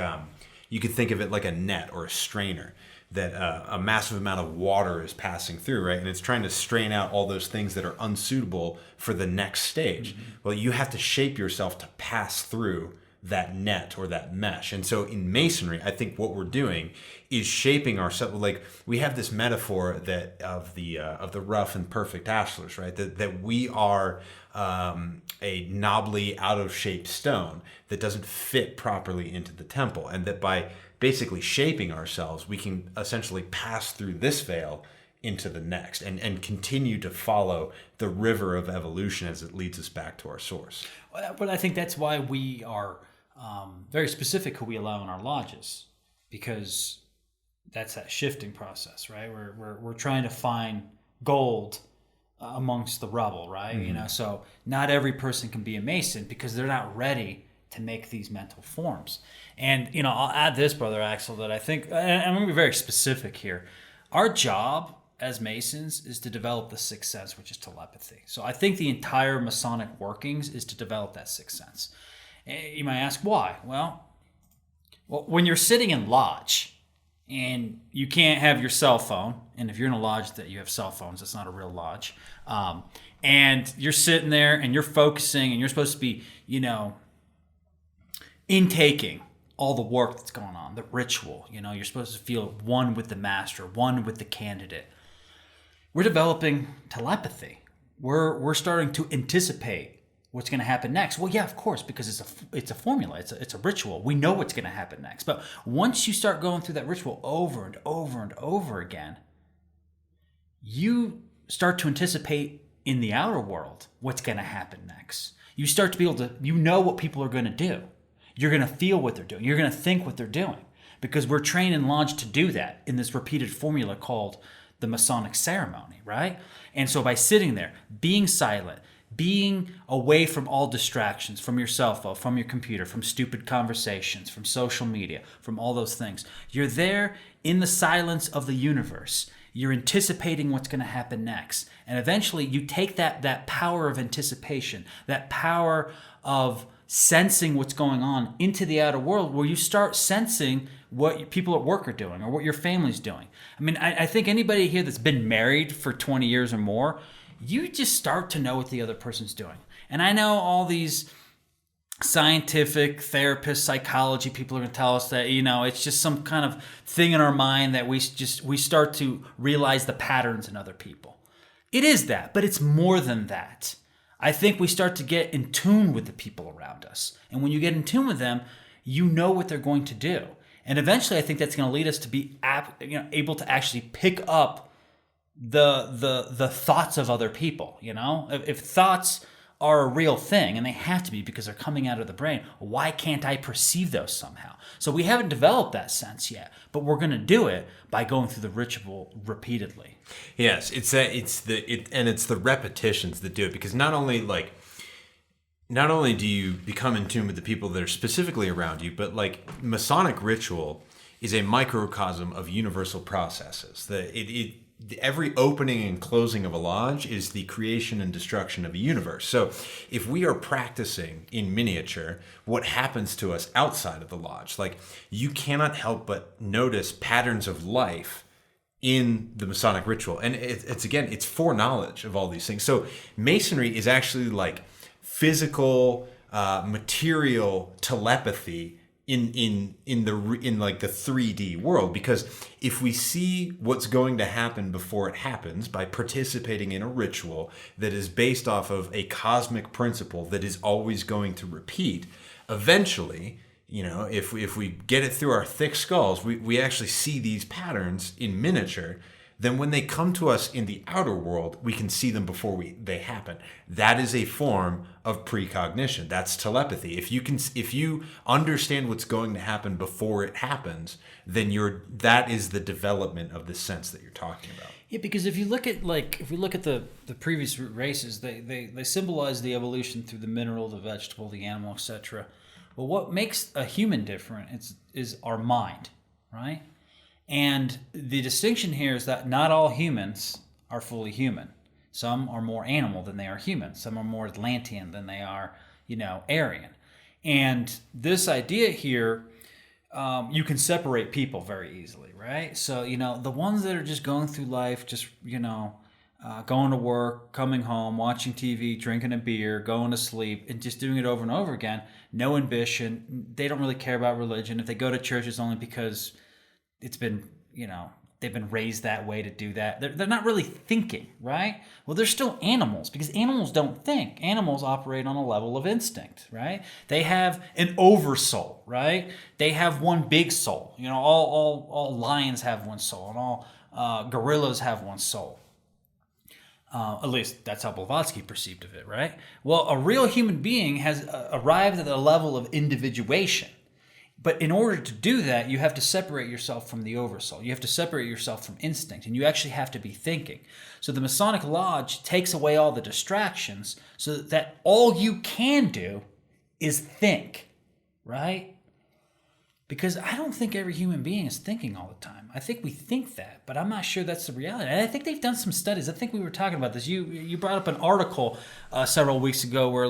you could think of it like a net or a strainer that a massive amount of water is passing through, right? And it's trying to strain out all those things that are unsuitable for the next stage. Mm-hmm. Well, you have to shape yourself to pass through that net or that mesh. And so in Masonry, I think what we're doing is shaping ourselves. Like we have this metaphor that of the rough and perfect ashlars, right? That we are a knobbly, out of shape stone that doesn't fit properly into the temple, and that by basically shaping ourselves, we can essentially pass through this veil into the next and continue to follow the river of evolution as it leads us back to our source. But I think that's why we are very specific who we allow in our lodges, because that's that shifting process, right? We're trying to find gold amongst the rubble, right? Mm-hmm. So not every person can be a Mason because they're not ready to make these mental forms. And, I'll add this, Brother Axel, that I think, and I'm going to be very specific here. Our job as Masons is to develop the sixth sense, which is telepathy. So I think the entire Masonic workings is to develop that sixth sense. You might ask why? Well, when you're sitting in lodge and you can't have your cell phone, and if you're in a lodge that you have cell phones, it's not a real lodge, and you're sitting there and you're focusing and you're supposed to be, intaking all the work that's going on, the ritual, you're supposed to feel one with the master, one with the candidate. We're developing telepathy. We're starting to anticipate what's going to happen next. Well, yeah, of course, because it's a formula, it's a ritual. We know what's going to happen next. But once you start going through that ritual over and over and over again, you start to anticipate in the outer world what's going to happen next. You start to be able to, what people are going to do. You're going to feel what they're doing. You're going to think what they're doing, because we're trained and lodged to do that in this repeated formula called the Masonic ceremony, right? And so by sitting there, being silent, being away from all distractions, from your cell phone, from your computer, from stupid conversations, from social media, from all those things, you're there in the silence of the universe. You're anticipating what's going to happen next. And eventually you take that power of anticipation, that power of sensing what's going on into the outer world, where you start sensing what people at work are doing or what your family's doing. I mean, I think anybody here that's been married for 20 years or more, you just start to know what the other person's doing. And I know all these scientific therapists, psychology people are going to tell us that, it's just some kind of thing in our mind that we start to realize the patterns in other people. It is that, but it's more than that. I think we start to get in tune with the people around us. And when you get in tune with them, you know what they're going to do. And eventually I think that's going to lead us to be able to actually pick up the thoughts of other people. If thoughts are a real thing, and they have to be because they're coming out of the brain, why can't I perceive those somehow? So we haven't developed that sense yet, but we're going to do it by going through the ritual repeatedly. Yes, it's the repetitions that do it, because not only do you become in tune with the people that are specifically around you, but Masonic ritual is a microcosm of universal processes. Every opening and closing of a lodge is the creation and destruction of a universe. So if we are practicing in miniature what happens to us outside of the lodge, you cannot help but notice patterns of life in the Masonic ritual. And it's foreknowledge of all these things. So Masonry is actually physical, material telepathy in the 3D world, because if we see what's going to happen before it happens by participating in a ritual that is based off of a cosmic principle that is always going to repeat, eventually, if we get it through our thick skulls, we actually see these patterns in miniature. Then when they come to us in the outer world, we can see them before they happen. That is a form of precognition. That's telepathy. If you understand what's going to happen before it happens, then that is the development of the sense that you're talking about. Yeah, because if we look at the previous races, they symbolize the evolution through the mineral, the vegetable, the animal, etc. Well, what makes a human different is our mind, right? And the distinction here is that not all humans are fully human. Some are more animal than they are human. Some are more Atlantean than they are, Aryan. And this idea here, you can separate people very easily, right? So, the ones that are just going through life, just, going to work, coming home, watching TV, drinking a beer, going to sleep, and just doing it over and over again, no ambition. They don't really care about religion. If they go to church, it's only because it's been, they've been raised that way to do that. They're not really thinking, right? Well, they're still animals, because animals don't think. Animals operate on a level of instinct, right? They have an oversoul, right? They have one big soul. All lions have one soul, and all gorillas have one soul. At least that's how Blavatsky perceived of it, right? Well, a real human being has arrived at a level of individuation. But in order to do that, you have to separate yourself from the oversoul. You have to separate yourself from instinct, and you actually have to be thinking. So the Masonic Lodge takes away all the distractions so that all you can do is think, right? Because I don't think every human being is thinking all the time. I think we think that, but I'm not sure that's the reality. And I think they've done some studies. I think we were talking about this. You brought up an article several weeks ago where,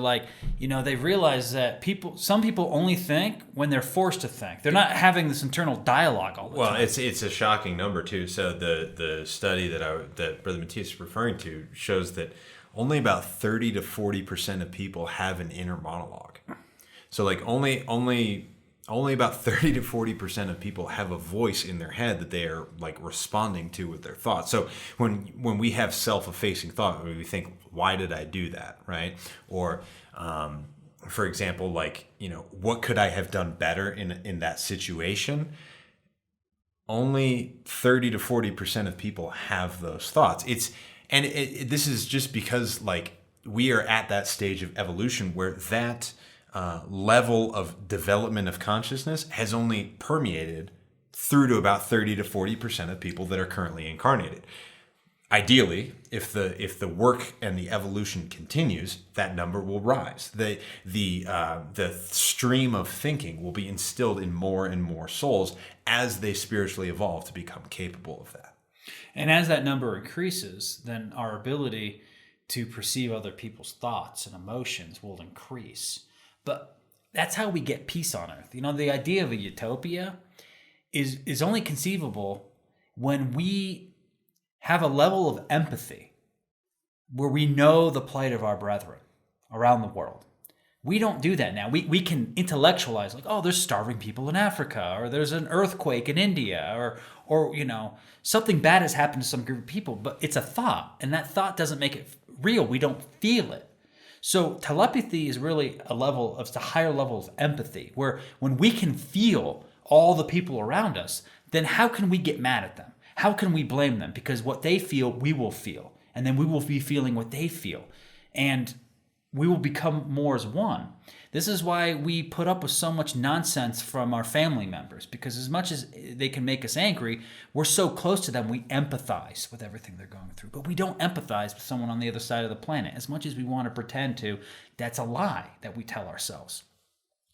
they've realized that some people only think when they're forced to think. They're not having this internal dialogue all the time. Well, it's a shocking number too. So the study that Brother Matthias is referring to shows that only about 30 to 40% of people have an inner monologue. So only about 30 to 40% of people have a voice in their head that they are responding to with their thoughts. So when we have self-effacing thought, we think, why did I do that, right? Or for example, what could I have done better in that situation? Only 30 to 40% of people have those thoughts. And this is just because like we are at that stage of evolution where that level of development of consciousness has only permeated through to about 30 to 40% of people that are currently incarnated. Ideally, if the work and the evolution continues, that number will rise. The stream of thinking will be instilled in more and more souls as they spiritually evolve to become capable of that. And as that number increases, then our ability to perceive other people's thoughts and emotions will increase. But that's how we get peace on earth. You know, the idea of a utopia is only conceivable when we have a level of empathy where we know the plight of our brethren around the world. We don't do that now. We can intellectualize like, oh, there's starving people in Africa, or there's an earthquake in India, or you know, something bad has happened to some group of people, but it's a thought, and that thought doesn't make it real. We don't feel it. So telepathy is really a higher level of empathy, where when we can feel all the people around us, then how can we get mad at them? How can we blame them? Because what they feel, we will feel. And then we will be feeling what they feel. And we will become more as one. This is why we put up with so much nonsense from our family members. Because as much as they can make us angry, we're so close to them, we empathize with everything they're going through. But we don't empathize with someone on the other side of the planet. As much as we want to pretend to, that's a lie that we tell ourselves.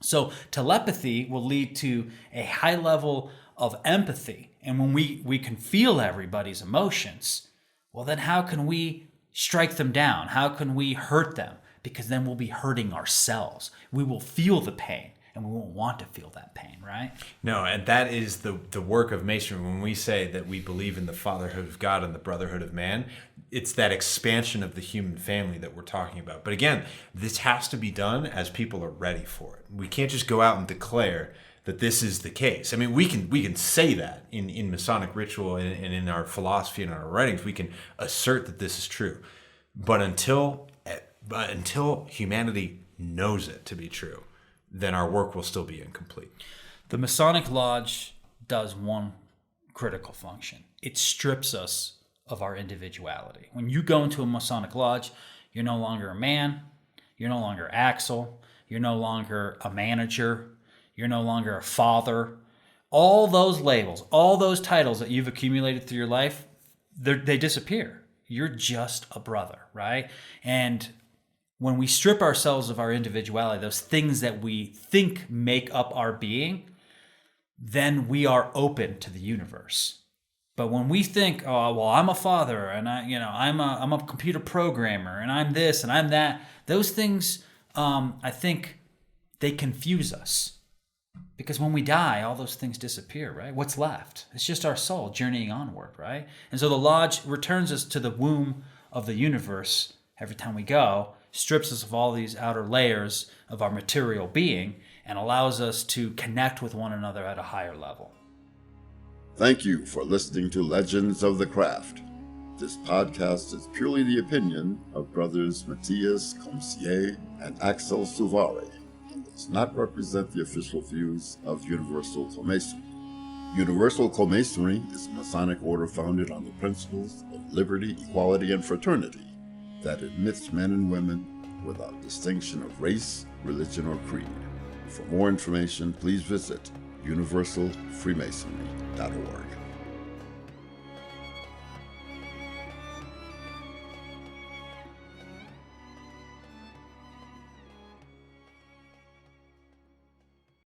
So telepathy will lead to a high level of empathy. And when we can feel everybody's emotions, well, then how can we strike them down? How can we hurt them? Because then we'll be hurting ourselves. We will feel the pain, and we won't want to feel that pain, right? No, and that is the work of Masonry. When we say that we believe in the fatherhood of God and the brotherhood of man, it's that expansion of the human family that we're talking about. But again, this has to be done as people are ready for it. We can't just go out and declare that this is the case. I mean, we can say that in Masonic ritual and in our philosophy and our writings, we can assert that this is true. But until humanity knows it to be true, then our work will still be incomplete. The Masonic Lodge does one critical function. It strips us of our individuality. When you go into a Masonic Lodge, you're no longer a man, you're no longer Axel, you're no longer a manager, you're no longer a father. All those labels, all those titles that you've accumulated through your life, they disappear. You're just a brother, right? And when we strip ourselves of our individuality, those things that we think make up our being, then we are open to the universe. But when we think, oh, well, I'm a father, and I'm a computer programmer, and I'm this and I'm that, those things, I think, they confuse us. Because when we die, all those things disappear, right? What's left? It's just our soul journeying onward, right? And so the Lodge returns us to the womb of the universe every time we go, strips us of all these outer layers of our material being, and allows us to connect with one another at a higher level. Thank you for listening to Legends of the Craft. This podcast is purely the opinion of brothers Matthias Comsier and Axel Suvari. Does not represent the official views of Universal Co-Masonry. Universal Co-Masonry is a Masonic order founded on the principles of liberty, equality, and fraternity that admits men and women without distinction of race, religion, or creed. For more information, please visit universalfreemasonry.org.